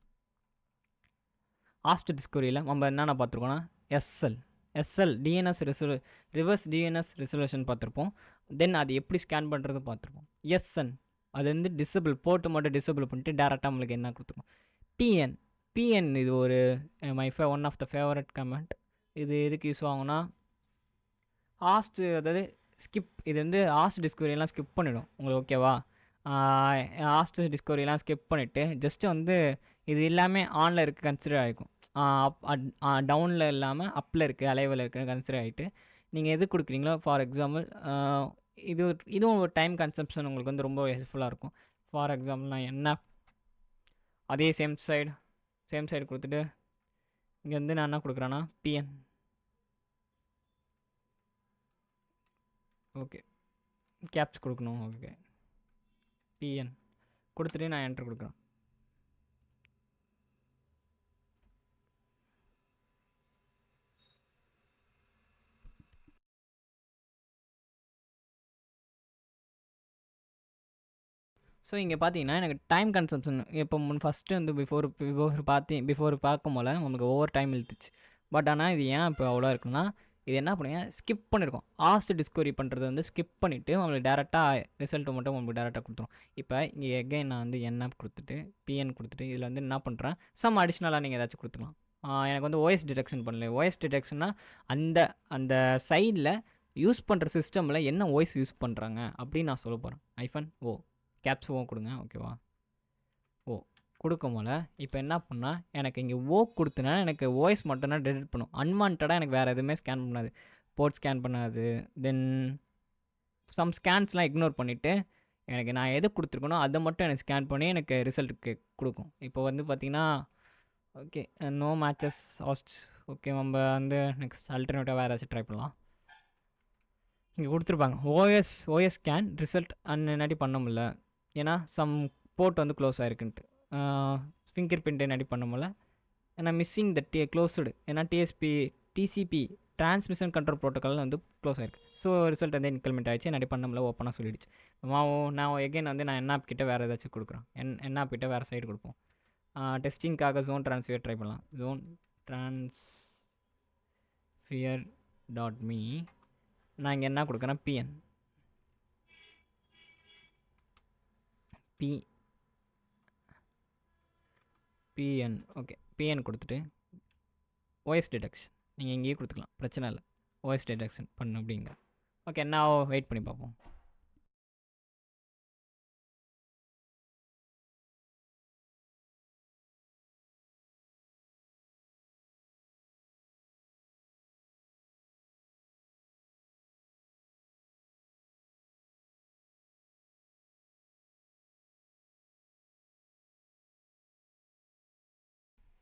ஹாஸ்ட் டிஸ்கவரியில் நம்ம என்னென்ன பார்த்துருக்கோன்னா SL DNS reverse DNS resolution பார்த்துருப்போம். தென் அது எப்படி ஸ்கேன் பண்ணுறது பார்த்துருப்போம். எஸ்என் அது வந்து டிசபிள் போர்ட்டு மட்டும் டிசபிள் பண்ணிட்டு டேரெக்டாக நம்மளுக்கு என்ன கொடுத்துருக்கோம். பிஎன் இது ஒரு one of the favourite comment. இது எதுக்கு யூஸ் ஆகும்னா ஹாஸ்ட் அதாவது ஸ்கிப், இது வந்து ஹாஸ்ட் டிஸ்கவரியெல்லாம் ஸ்கிப் பண்ணிவிடும் உங்களுக்கு. ஓகேவா. ஹாஸ்ட் டிஸ்கவரியெல்லாம் ஸ்கிப் பண்ணிவிட்டு ஜஸ்ட்டு வந்து இது எல்லாமே ஆனில் இருக்குது கன்சிடர் ஆகிக்கும். டவுனில் இல்லாமல் அப்பில் இருக்குது அலைவில் இருக்குது கன்சிடர் ஆகிட்டு நீங்கள் எது கொடுக்குறீங்களோ ஃபார் எக்ஸாம்பிள் இதுவும் ஒரு டைம் கன்சப்ஷன் உங்களுக்கு வந்து ரொம்ப ஹெல்ப்ஃபுல்லாக இருக்கும். ஃபார் எக்ஸாம்பிள் நான் என்ன அதே சேம் சைடு கொடுத்துட்டு இங்கே வந்து நான் என்ன கொடுக்குறேன்னா பிஎன். ஓகே, கேப்ஸ் கொடுக்கணும். ஓகே, பிஎன் கொடுத்துட்டு நான் என்ட்ரு கொடுக்குறேன். ஸோ இங்கே பார்த்தீங்கன்னா எனக்கு டைம் கன்சம்ஷன் இப்போ ஃபஸ்ட்டு வந்து பிஃபோர் பார்க்கும் போல் நமக்கு ஓவர் டைம் இழுத்துச்சு. பட் ஆனால் இது ஏன் இப்போ அவ்வளோ இருக்குன்னா இது என்ன பண்ணுங்க ஸ்கிப் பண்ணியிருக்கோம். ஹாஸ்ட் டிஸ்கவரி பண்ணுறது வந்து ஸ்கிப் பண்ணிவிட்டு உங்களுக்கு டேரெக்டாக ரிசல்ட்டு மட்டும் உங்களுக்கு டேரெக்டாக கொடுத்துரும். இப்போ இங்கே எகைன் நான் வந்து என்ஆப் கொடுத்துட்டு பிஎன் கொடுத்துட்டு இதில் வந்து என்ன பண்ணுறேன் சம் அடிஷ்னலாக நீங்கள் ஏதாச்சும் கொடுத்துக்கலாம். எனக்கு வந்து ஓஎஸ் டிடெக்ஷன் பண்ணல. ஓஎஸ் டிடெக்ஷன்னா அந்த சைடில் யூஸ் பண்ணுற சிஸ்டமில் என்ன ஓஎஸ் யூஸ் பண்ணுறாங்க அப்படின்னு நான் சொல்ல போகிறேன். -O கேப்ஸ் ஓ கொடுங்க. ஓகேவா. ஓ கொடுக்கும் போல் இப்போ என்ன பண்ணால் எனக்கு இங்கே ஓ கொடுத்தனா எனக்கு ஓஎஸ் மட்டும்தான் டிடெக்ட் பண்ணும். அன்வான்டாக எனக்கு வேறு எதுவுமே ஸ்கேன் பண்ணாது, போர்ட் ஸ்கேன் பண்ணாது. தென் சம் ஸ்கேன்ஸ்லாம் இக்னோர் பண்ணிவிட்டு எனக்கு நான் எது கொடுத்துருக்கனோ அதை மட்டும் எனக்கு ஸ்கேன் பண்ணி எனக்கு ரிசல்ட்டுக்கு கொடுக்கும். இப்போ வந்து பார்த்திங்கன்னா ஓகே நோ மேட்சஸ் ஹாஸ்ட். ஓகே, நம்ம வந்து நெக்ஸ்ட் அல்டர்னேட்டிவாக வேறு ஏதாச்சும் ட்ரை பண்ணலாம். இங்கே கொடுத்துருப்பாங்க ஓஎஸ் ஸ்கேன் ரிசல்ட் என்னாடி பண்ண முடியல, ஏன்னா சம் போர்ட் வந்து க்ளோஸ் ஆகிருக்குன்ட்டு. ஃபிங்கர் பிரிண்ட் என்னாடி பண்ண முடியல, ஏன்னா மிஸ்ஸிங் த க்ளோஸ்டு, ஏன்னா டிசிபி டிரான்ஸ்மிஷன் கண்ட்ரோல் ப்ரோட்டோக்கால் வந்து க்ளோஸ் ஆயிருக்கு. ஸோ ரிசல்ட் வந்து இன்க்ரிமெண்ட் ஆயிடுச்சு. என்னடி பண்ணல ஓப்பனாக சொல்லிடுச்சு. நான் எகைன் வந்து நான் என்ஆப் கிட்ட வேறு ஏதாச்சும் கொடுக்குறேன். என்ஆப் கிட்ட வேறு சைடு கொடுப்போம். டெஸ்டிங்காக ஜோன் ட்ரான்ஸ்ஃபியர் ட்ரை பண்ணலாம். Zone transfer dot me. நான் இங்கே என்ன கொடுக்குறேன், பிஎன் ஓகே, பிஎன் கொடுத்துட்டு ஓஎஸ் டிடெக்ஷன் நீங்கள் இங்கேயே கொடுத்துக்கலாம், பிரச்சனை இல்லை. ஓஎஸ் டிடெக்ஷன் பண்ணு அப்படிங்க. ஓகே, என்ன வெயிட் பண்ணி பார்ப்போம்.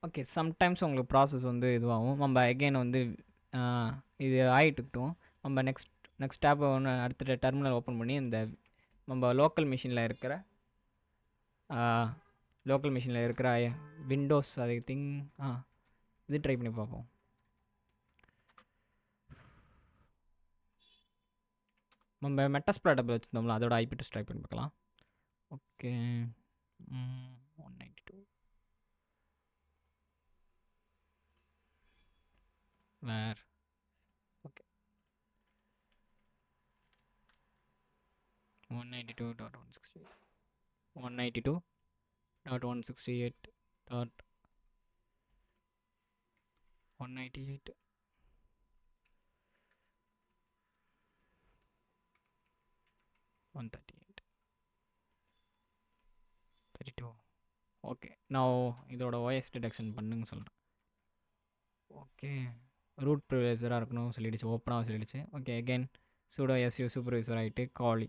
ஓகே, சம்டைம்ஸ் உங்களுக்கு ப்ராசஸ் வந்து இதுவாகும். நம்ம எகெயின் வந்து இது ஆகிட்டுக்கிட்டோம். நம்ம நெக்ஸ்ட் டேப் ஒன்று அடுத்த டெர்மினல் ஓப்பன் பண்ணி இந்த நம்ம லோக்கல் மிஷினில் இருக்கிற விண்டோஸ் ஐ திங்க் இது ட்ரை பண்ணி பார்ப்போம். நம்ம மெட்டாஸ்ப்ளாட்டபிள் வச்சுருந்தோம்ல, அதோட ஐபி அட்ரஸ் ட்ரை பண்ணி பார்க்கலாம். ஓகே, 192 வேர். ஓகே, 192.168 192.168.198 138 32. ஓகே, நான் இதோட ஓஎஸ் டிடெக்ஷன் பண்ணுங்க சொல்கிறேன். ஓகே, ரூட் ப்ரிவிலேஜராக இருக்கணும் சொல்லிடுச்சு, ஓப்பனாக சொல்லிடுச்சு. Okay, again sudo SU supervisor ஆகிட்டு காலி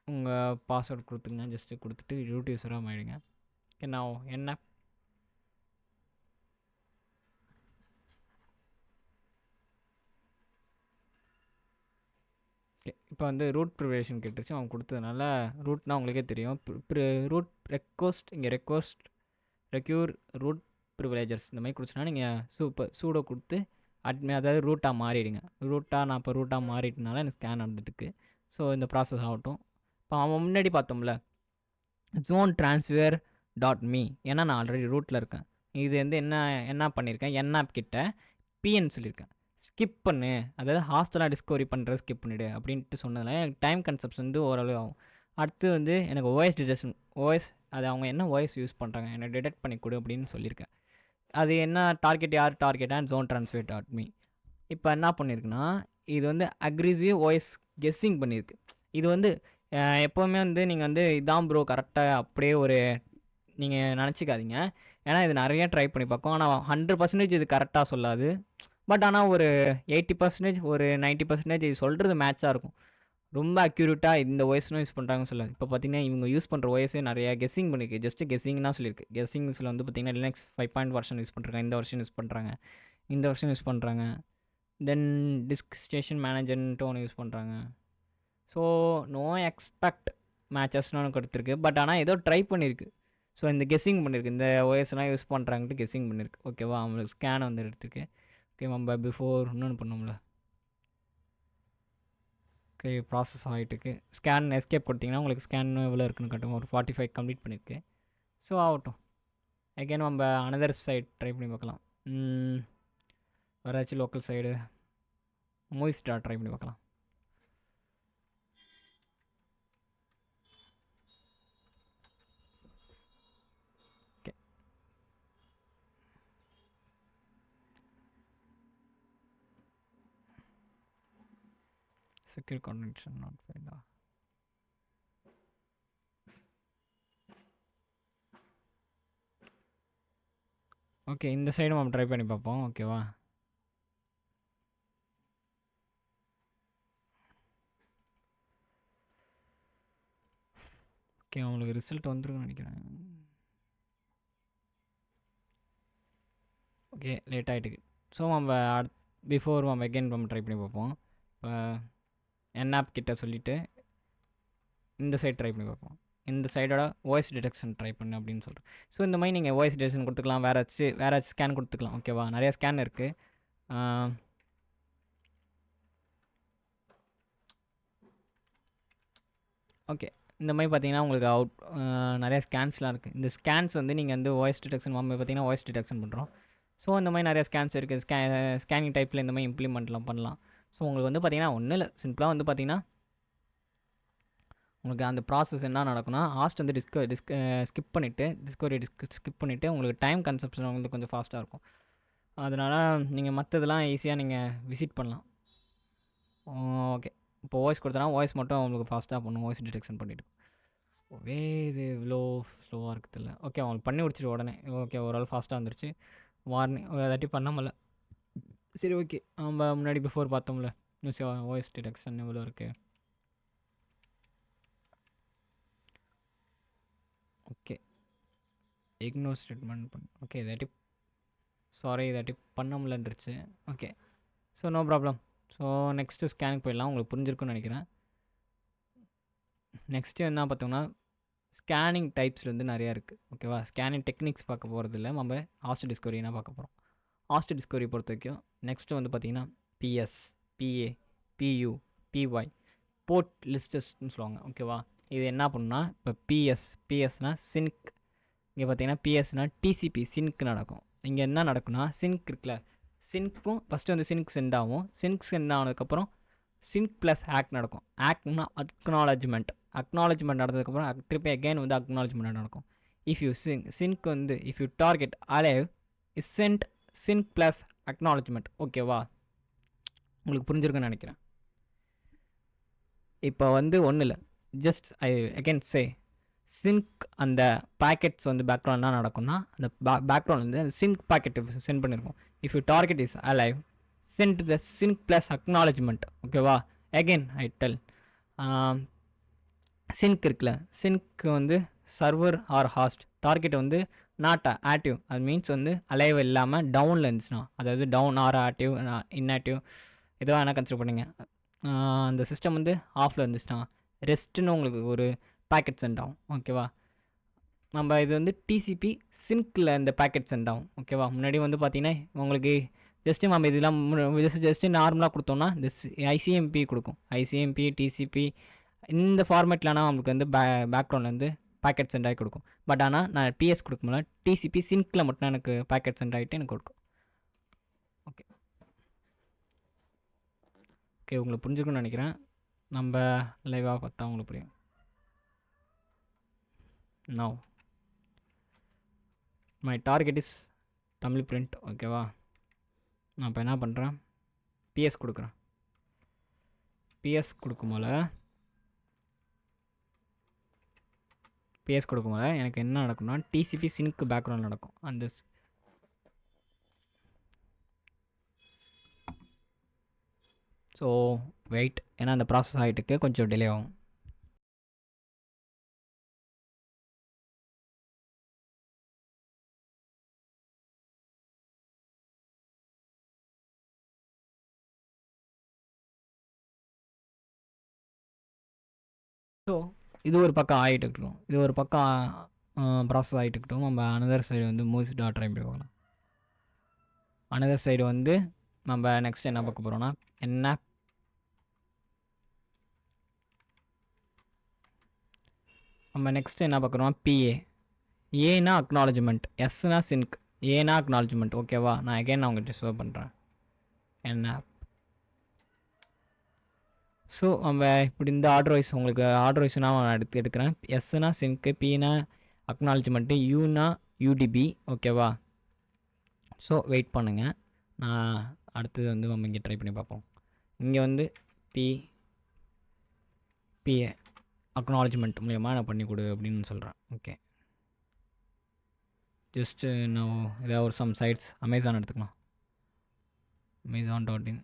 உங்கள் பாஸ்வேர்ட் கொடுத்துங்க. ஜஸ்ட்டு கொடுத்துட்டு ரூட் யூஸராக மாறிடுங்க. ஓகே, நான் என்ன ஓகே, இப்போ வந்து ரூட் ப்ரிவிலேஷன் கேட்டுருச்சு. அவங்க கொடுத்ததுனால ரூட்னால் உங்களுக்கே தெரியும். ரூட் ரெக்வஸ்ட் இங்கே ரெக்யூர் ரூட் ப்ரிவிலேஜர்ஸ் இந்த மாதிரி கொடுச்சுன்னா நீங்கள் சூடோ கொடுத்து அதாவது ரூட்டாக மாறிடுங்க. நான் இப்போ ரூட்டாக மாறிட்டனால எனக்கு ஸ்கேன் நடந்துட்டுருக்கு. ஸோ இந்த ப்ராசஸ் ஆகட்டும். இப்போ அவன் முன்னாடி பார்த்தோம்ல ஜோன் ட்ரான்ஸ்ஃபியர் டாட் மீ, ஏன்னா நான் ஆல்ரெடி ரூட்டில் இருக்கேன். இது வந்து என்ன பண்ணியிருக்கேன், என்ஆப் கிட்ட பிஎன் சொல்லியிருக்கேன், ஸ்கிப் பண்ணு, அதாவது ஹாஸ்டலாக டிஸ்கவரி பண்ணுறது ஸ்கிப் பண்ணிவிடு அப்படின்ட்டு சொன்னதில் எனக்கு டைம் கன்செப்ட்ஸ் வந்து ஓரளவு ஆகும். அடுத்து வந்து எனக்கு ஓஎஸ் அது அவங்க என்ன ஓஎஸ் யூஸ் பண்ணுறாங்க என்னை டிடெக்ட் பண்ணி கொடு அப்படின்னு சொல்லியிருக்கேன். அது என்ன யார் டார்கெட்டாக ஜோன் ட்ரான்ஸ்ஃபியர் டாட் மீ. இப்போ என்ன பண்ணியிருக்குன்னா இது வந்து அக்ரிசிவ் ஓஎஸ் கெஸ்ஸிங் பண்ணியிருக்கு. இது வந்து எப்போவுமே வந்து நீங்கள் வந்து இதான் ப்ரோ கரெக்டாக அப்படியே நீங்கள் நினச்சிக்காதீங்க. ஏன்னா இது நிறைய ட்ரை பண்ணி பார்க்கும். ஆனால் 100% இது கரெக்டாக சொல்லாது. பட் ஆனால் ஒரு 80%, ஒரு 90% இது சொல்கிறது மேட்சாக இருக்கும். ரொம்ப அக்யூரேட்டாக இந்த ஓஎஸ்னும் யூஸ் பண்ணுறாங்கன்னு சொல்லாது. இப்போ பார்த்தீங்கன்னா இவங்க யூஸ் பண்ணுற ஓஎஸே நிறையா கெஸ்ஸிங் பண்ணியிருக்கு. ஜஸ்ட்டு கெஸ்ஸிங்னா சொல்லியிருக்கு. கெஸ்ஸிங்ஸில் வந்து பார்த்திங்கன்னா லினக்ஸ் 5 வெர்ஷன் யூஸ் பண்ணுறாங்க, இந்த வெர்ஷன் யூஸ் பண்ணுறாங்க. தென் டிஸ்க் ஸ்டேஷன் மேனேஜர்ன்ட்டு ஒன்று யூஸ் பண்ணுறாங்க. ஸோ நோ எக்ஸ்பெக்ட் மேட்சஸ்னு ஒன்று கொடுத்துருக்கு. பட் ஆனால் ஏதோ ட்ரை பண்ணியிருக்கு. ஸோ இந்த கெஸ்ஸிங் பண்ணியிருக்கு, இந்த ஓஎஸ்லாம் யூஸ் பண்ணுறாங்கன்ட்டு கெஸ்ஸிங் பண்ணியிருக்கு. ஓகேவா, அவங்களுக்கு ஸ்கேனை வந்து எடுத்துருக்கு. ஓகே, நம்ம பிஃபோர் இன்னொன்று பண்ணோம்ல. ஓகே, ப்ராசஸ் ஆகிட்டுருக்கு. ஸ்கேன் எஸ்கேப் கொடுத்திங்கன்னா உங்களுக்கு ஸ்கேன் எவ்வளோ இருக்குன்னு காட்டும். ஒரு 45 கம்ப்ளீட் பண்ணியிருக்கு. ஸோ ஆகட்டும். அகெயின் நம்ம அனதர் சைட் ட்ரை பண்ணி பார்க்கலாம். வேறாச்சும் local site movie star try பண்ணி பார்க்கலாம். ஓகே, செக்யூர் கனெக்ஷன் நாட் ஃபைண்டா. ஓகே, இந்த சைடு நம்ம ட்ரை பண்ணி பார்ப்போம். ஓகேவா, ஓகே, அவங்களுக்கு ரிசல்ட் வந்துருக்குன்னு நினைக்கிறேன். ஓகே, லேட் ஆகிட்டுக்கு. ஸோ நம்ம பிஃபோர் நம்ம அகெயின் நம்ம ட்ரை பண்ணி பார்ப்போம். இப்போ என்ஆப் கிட்ட சொல்லிவிட்டு இந்த சைட் ட்ரை பண்ணி பார்ப்போம். இந்த சைடோட வாய்ஸ் டிடெக்ஷன் ட்ரை பண்ணு அப்படின்னு சொல்கிறேன். ஸோ இந்த மாதிரி நீங்கள் வாய்ஸ் டிடெக்ஷன் கொடுத்துக்கலாம், வேறு ஏதாச்சும் ஸ்கேன் கொடுத்துக்கலாம். ஓகேவா, நிறையா ஸ்கேன் இருக்குது. ஓகே, இந்த மாதிரி பார்த்தீங்கன்னா உங்களுக்கு நிறையா ஸ்கேன்ஸ்லாம் இருக்குது. இந்த ஸ்கேன்ஸ் வந்து நீங்கள் வந்து வாய்ஸ் டிடெக்ஷன் பார்த்தீங்கன்னா வாய்ஸ் டிடெக்ஷன் பண்ணுறோம். ஸோ இந்த மாதிரி நிறையா ஸ்கேன்ஸ் இருக்குது. ஸ்கேனிங் டைப்பில் இந்த மாதிரி இம்ப்ளிமெண்ட்லாம் பண்ணலாம். ஸோ உங்களுக்கு வந்து பார்த்தீங்கன்னா ஒன்றும் இல்லை, சிம்பிளாக வந்து பார்த்தீங்கன்னா உங்களுக்கு அந்த ப்ராசஸ் என்ன நடக்கும்னா, ஹாஸ்ட் வந்து ஸ்கிப் பண்ணிவிட்டு ஸ்கிப் பண்ணிவிட்டு உங்களுக்கு டைம் கன்சப்ஷன் வந்து கொஞ்சம் ஃபாஸ்ட்டாக இருக்கும். அதனால் நீங்கள் மற்றதெல்லாம் ஈஸியாக நீங்கள் விசிட் பண்ணலாம். ஓகே, இப்போ வாய்ஸ் கொடுத்தனா வாய்ஸ் மட்டும் உங்களுக்கு ஃபாஸ்ட்டாக பண்ணும், வாய்ஸ் டிடெக்ஷன் பண்ணிவிட்டு. இது இவ்வளோ ஸ்லோவாக இருக்குதில்ல. ஓகே, அவங்களுக்கு பண்ணி முடிச்சிட்டு உடனே ஓகே ஓரளவு ஃபாஸ்ட்டாக வந்துருச்சு. வார்னிங் ஏதாட்டி பண்ணாமல. சரி ஓகே, நம்ம முன்னாடி பிஃபோர் பார்த்தோம்ல வாய்ஸ் டிடெக்ஷன் எவ்வளோ இருக்குது. ஓகே, இக்னோர் ஸ்டேட்மெண்ட் ஓகே இதாட்டி இதாட்டி பண்ண முடியலன்றுச்சு. Okay, so no problem. So next ஸ்கேனுக்கு போயிடலாம். உங்களுக்கு புரிஞ்சிருக்குன்னு நினைக்கிறேன். நெக்ஸ்ட்டு என்ன பார்த்தோம்னா ஸ்கேனிங் டைப்ஸில் வந்து நிறையா இருக்குது. ஓகேவா, ஸ்கேனிங் டெக்னிக்ஸ் பார்க்க போகிறது இல்லை, நம்ம ஹாஸ்ட் டிஸ்கவரி என்ன பார்க்க போகிறோம். ஹாஸ்ட் டிஸ்கவரி பொறுத்த வரைக்கும் நெக்ஸ்ட்டு வந்து பார்த்திங்கன்னா PS, PA, PU, PY port லிஸ்டஸ்ன்னு சொல்லுவாங்க. ஓகேவா, இது என்ன பண்ணுன்னா இப்போ பிஎஸ்னால் சின்க். இங்கே பார்த்தீங்கன்னா பிஎஸ்னால் டிசிபி சின்க் நடக்கும். இங்கே என்ன நடக்குன்னா சின்க் இருக்குல்ல, சின்க்கும் ஃபஸ்ட்டு வந்து சின்க் சென்ட் ஆகும். சின்க் சென்ட் ஆனதுக்கப்புறம் சின்க் ப்ளஸ் ஆக்ட் நடக்கும். ஆக்ட்னா அக்னாலஜ்மெண்ட் நடந்ததுக்கப்புறம் திருப்பி அகெயின் வந்து அக்னாலஜ்மெண்ட் நடக்கும். இஃப் யூ சின்க் வந்து if you target alive is sent sync plus acknowledgement. ஓகேவா, உங்களுக்கு புரிஞ்சிருக்குன்னு நினைக்கிறேன். இப்போ வந்து ஒன்றும் இல்லை, just I again say sync அந்த பேக்கெட்ஸ் வந்து பேக்ரவுண்ட் என்ன நடக்கும்னா அந்த பேக்ரவுண்ட் வந்து அந்த சின்க் பேக்கெட் சென்ட் பண்ணியிருக்கோம். If you target is alive send the sync plus acknowledgement. ஓகேவா, அகெயின் ஐ டெல் சின்க் இருக்குல்ல, சின்க் வந்து சர்வர் ஆர் ஹாஸ்ட், டார்கெட் வந்து நாட் ஆக்டிவ், அது மீன்ஸ் வந்து அலைவ் இல்லாமல் டவுனில் இருந்துச்சுன்னா, அதாவது டவுன் ஆர் ஆக்டிவ் இன்ஆக்டிவ் எதுவாக வேணால் கன்சிடர் பண்ணுங்க. அந்த சிஸ்டம் வந்து ஆஃபில் இருந்துச்சுன்னா ரெஸ்ட்டுன்னு உங்களுக்கு ஒரு பேக்கெட் சென்ட் ஆகும். ஓகேவா, நம்ம இது வந்து டிசிபி சின்கில் இந்த பேக்கெட் சென்ட் ஆகும். ஓகேவா, முன்னாடி வந்து பார்த்திங்கன்னா உங்களுக்கு ஜஸ்ட்டு நம்ம இதெல்லாம் ஜஸ்ட்டு நார்மலாக கொடுத்தோம்னா இந்த ஐசிஎம்பி கொடுக்கும். ஐசிஎம்பி டிசிபி இந்த ஃபார்மேட்லனா நம்மளுக்கு வந்து பேக்ரவுண்டில் வந்து பேக்கெட் சென்ட் ஆகி கொடுக்கும். பட் ஆனால் நான் பிஎஸ் கொடுக்கும்போது டிசிபி சின்கில் மட்டும் எனக்கு பேக்கெட் சென்ட் ஆகிட்டு எனக்கு கொடுக்கும். ஓகே ஓகே, உங்களுக்கு புரிஞ்சுக்கணும்னு நினைக்கிறேன். நம்ம லைவாக பார்த்தா உங்களுக்கு புரியும். Now my target is Tamil print. ஓகேவா, நான் இப்போ என்ன பண்ணுறேன், பிஎஸ் கொடுக்குறேன். பிஎஸ் கொடுக்கும்போது எனக்கு என்ன நடக்கும்னா டிசிபி சின்க் பேக்ரவுண்ட் நடக்கும். அந்த ஸோ வெயிட், ஏன்னா அந்த ப்ராசஸ் ஆகிட்டுக்கு கொஞ்சம் டிலே ஆகும். ஸோ இது ஒரு பக்கம் ஆகிட்டு இருக்கட்டும், இது ஒரு பக்கம் ப்ராசஸ் ஆகிட்டு இருக்கட்டும். நம்ம அனதர் சைடு வந்து மூவ்ஸ் டாட் ட்ரை பார்க்கலாம். அனதர் சைடு வந்து நம்ம நெக்ஸ்ட் என்ன பார்க்க போகிறோம்னா என்ன நம்ம நெக்ஸ்ட் என்ன பார்க்குறோம், பிஏ. ஏனா அக்னாலஜ்மெண்ட், எஸ்னா சின்க், ஏனா அக்னாலஜ்மெண்ட். ஓகேவா, நான் அகைன் நான் உங்கள்கிட்ட ஷோ பண்ணுறேன் என்ன. ஸோ நம்ம இப்படி இந்த ஆர்டர் வைஸ் உங்களுக்கு ஆர்டர் வைஸ் நான் எடுக்கிறேன். எஸ்னா சின்க்கு, பினா அக்னாலஜ்மெண்ட்டு, யூனா யூடிபி. ஓகேவா, ஸோ வெயிட் பண்ணுங்கள், நான் அடுத்தது வந்து நம்ம இங்கே ட்ரை பண்ணி பார்ப்போம். இங்கே வந்து பிஏ அக்னாலஜ்மெண்ட் மூலியமாக நான் பண்ணி கொடு அப்படின்னு சொல்கிறேன். ஓகே, ஜஸ்ட்டு நான் ஏதாவது ஒரு சம் சைட்ஸ் அமேசான் எடுத்துக்கலாம். amazon.in.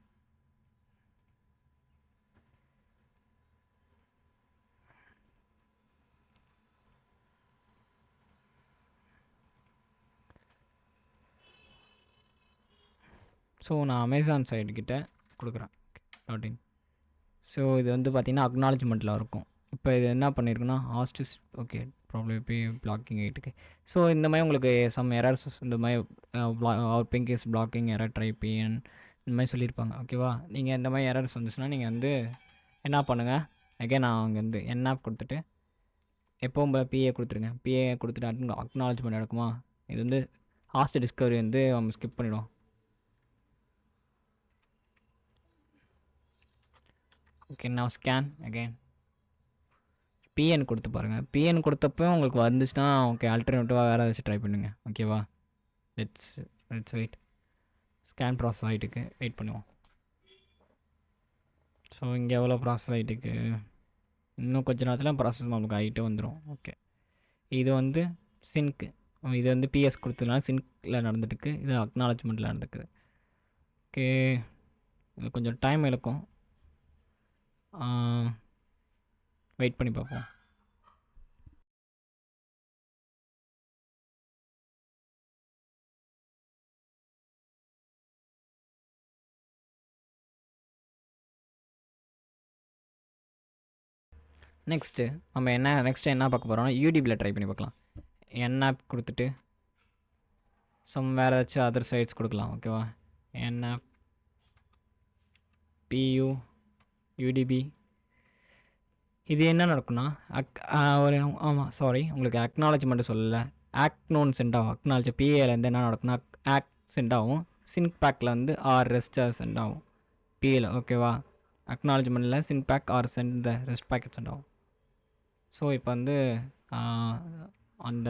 ஸோ நான் அமேசான் சைடுக்கிட்ட கொடுக்குறேன். .in. ஸோ இது வந்து பார்த்திங்கன்னா அக்னாலஜ்மெண்ட்டில் இருக்கும். இப்போ இது என்ன பண்ணியிருக்குன்னா ஹாஸ்டிஸ் ஓகே ப்ராப்ளம் இப்போ பிளாக்கிங் ஆகிட்டுருக்கு. ஸோ இந்த மாதிரி உங்களுக்கு சம் எரர்ஸ் இந்த மாதிரி our ping is blocking error try PN இந்த மாதிரி சொல்லியிருப்பாங்க. ஓகேவா, நீங்கள் இந்த மாதிரி எரர்ஸ் வந்துச்சுன்னா நீங்கள் வந்து என்ன பண்ணுங்கள், அகைன் நான் அங்கே வந்து என்ஆப் கொடுத்துட்டு எப்போவும் போல் பிஏ கொடுத்துருங்க. பிஏ கொடுத்துட்டு அக்னாலஜ்மெண்ட் நடக்குமா, இது வந்து ஹாஸ்ட் டிஸ்கவரி வந்து நம்ம ஸ்கிப் பண்ணிவிடும். ஓகே நான் ஸ்கேன் அகைன் பிஎன் கொடுத்து பாருங்கள். பிஎன் கொடுத்தப்போ உங்களுக்கு வந்துச்சுன்னா ஓகே ஆல்டர்னேட்டிவாக வேறு ஏதாச்சும் ட்ரை பண்ணுங்கள். ஓகேவா, let's let's wait. Scan process ஆகிட்டுக்கு வெயிட் பண்ணுவோம். ஸோ இங்கே எவ்வளோ ப்ராசஸ் ஆகிட்டுக்கு, இன்னும் கொஞ்சம் நேரத்தில் ப்ராசஸ் நம்மளுக்கு ஆகிட்டே வந்துடும். ஓகே இது வந்து சின்க்கு, இது வந்து பிஎஸ் கொடுத்ததுனால சின்கில் நடந்துட்டுருக்கு, இது அக்னாலஜ்மெண்ட்டில் நடந்துக்குது. ஓகே இது கொஞ்சம் டைம் எடுக்கும், வெயிட் பண்ணி பார்ப்போம். நெக்ஸ்ட்டு நம்ம என்ன பார்க்க போகிறோம்னா யூடியூப்பில் ட்ரை பண்ணி பார்க்கலாம். என்ஆப் கொடுத்துட்டு வேறு ஏதாச்சும் அதர் சைட்ஸ் கொடுக்கலாம். ஓகேவா, என்ஆப் பியூ யூடிபி. இது என்ன நடக்கும்னா ஒரு உங்களுக்கு அக்னாலஜ்மெண்ட்டு சொல்லலை, ஆக்னோன்னு சென்ட் ஆகும். அக்னாலஜி பிஏலேருந்து என்ன நடக்கும்னா ஆக்ட் சென்ட் ஆகும், சின்க் பேக்கில் வந்து ஆர் ரெஸ்ட்டாக சென்ட் ஆகும் பிஏல. ஓகேவா, அக்னாலஜ்மெண்ட்டில் sync back or sent the rest packet sent ஆகும். ஸோ இப்போ வந்து அந்த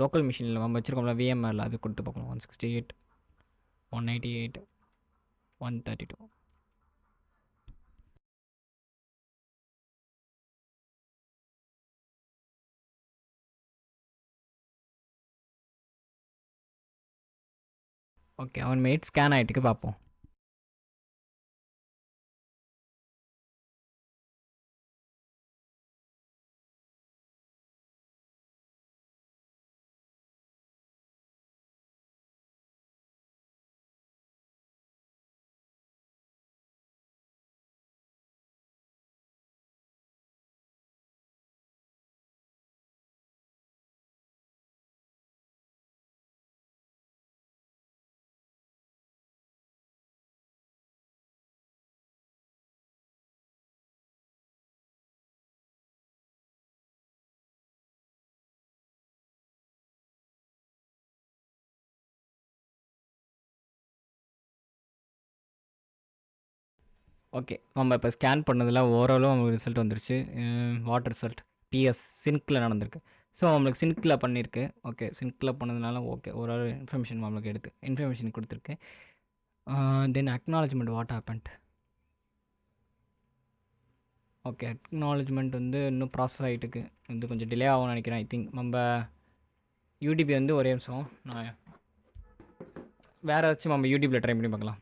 லோக்கல் மிஷினில் நம்ம வச்சுருக்கோம்ல விஎம்ஆரில் அது கொடுத்து பார்க்கலாம். 168 198 132. ஓகே 1 மினிட் ஸ்கேன் ஆகிட்டுக்கு பார்ப்போம். ஓகே நம்ம இப்போ ஸ்கேன் பண்ணதில் ஓவராலும் உங்களுக்கு ரிசல்ட் வந்துருச்சு. வாட்டர் ரிசல்ட் பிஎஸ் சின்கில் நடந்திருக்கு. ஸோ நம்மளுக்கு சின்கில் பண்ணியிருக்கு. ஓகே சின்கில் பண்ணதுனால ஓகே ஓரளவு இன்ஃபர்மேஷன் நம்மளுக்கு எடுத்து இன்ஃபர்மேஷன் கொடுத்துருக்கு. Then acknowledgement what happened. Okay acknowledgement வந்து இன்னும் ப்ராசஸ் ஆகிட்டுருக்கு, இது கொஞ்சம் டிலே ஆகும்னு நினைக்கிறேன். ஐ திங்க் நம்ம யூடிபி வந்து ஒரே நிமிஷம் நான் வேறு ஏதாச்சும் நம்ம யூடியூப்பில் ட்ரை பண்ணி பார்க்கலாம்.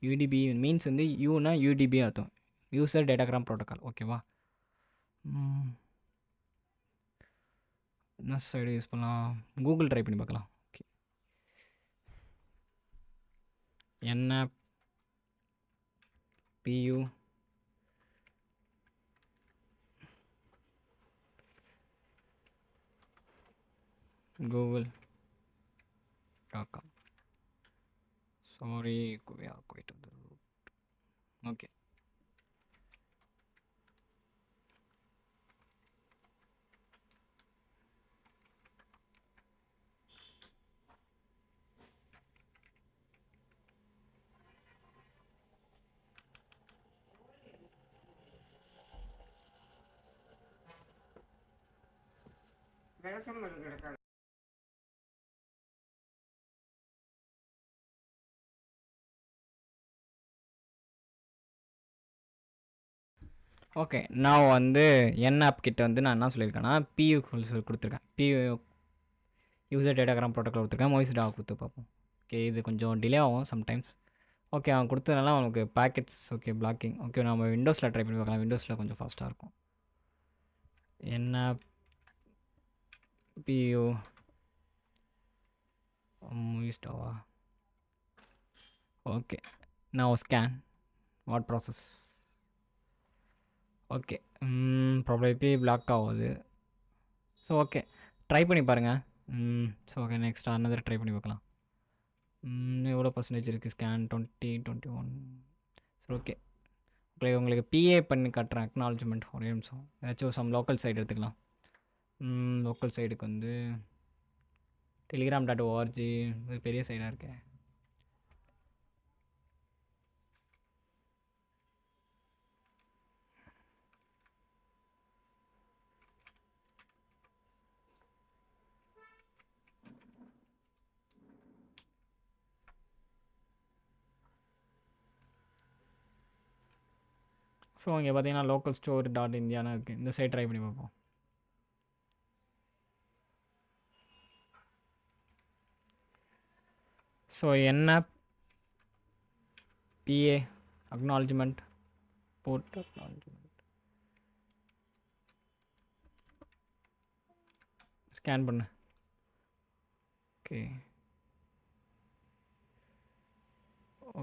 யூடிபி மீன்ஸ் வந்து யூனா யூடிபி அர்த்தம், யூசர் டேட்டாகிராம் ப்ரோட்டோக்கால். ஓகேவா, என்ன சைடு யூஸ் பண்ணலாம், கூகுள் ட்ரை பண்ணி பார்க்கலாம். Okay nmap PU google.com. Sorry, we are quite on the route. Okay. Okay நான் வந்து என்ஆப் கிட்ட வந்து நான் என்ன சொல்லியிருக்கேன்னா பியூ கொடுத்துருக்கேன், பியூ யூசர் டேட்டாகிராம் ப்ரோட்டோக்கால் கொடுத்துருக்கேன், மொய்ஸ் டாக் கொடுத்து பார்ப்போம். ஓகே இது கொஞ்சம் டிலே ஆகும் சம்டைம்ஸ். ஓகே அவன் கொடுத்ததுனால அவனுக்கு பேக்கெட்ஸ் ஓகே பிளாக்கிங். ஓகே நம்ம விண்டோஸில் ட்ரை பண்ணி பார்க்கலாம், விண்டோஸில் கொஞ்சம் ஃபாஸ்ட்டாக இருக்கும். என்ஆப் பியூ மொய்ஸ் டாவா. Okay now scan what process. Okay. Probably block ஆகுது. So okay. ட்ரை பண்ணி பாருங்கள். So okay, next another try பண்ணி பார்க்கலாம். எவ்வளோ பர்சன்டேஜ் இருக்குது? ஸ்கேன் 20, 21. சரி ஓகே. உங்களுக்கு பிஏ பண்ணி காட்டுறேன் அக்னாலஜ்மெண்ட். ஒரே நிமிஷம். ஏதாச்சும் சம் லோக்கல் சைடு எடுத்துக்கலாம். லோக்கல் சைடுக்கு வந்து telegram.org பெரிய சைடாக இருக்கேன். ஸோ இங்கே பார்த்தீங்கன்னா லோக்கல் ஸ்டோர் டாட் இந்தியான்னு இருக்குது. இந்த சைட் ட்ரை பண்ணி பார்ப்போம். ஸோ என்ன PA acknowledgement port acknowledgement scan பண்ணு. ஓகே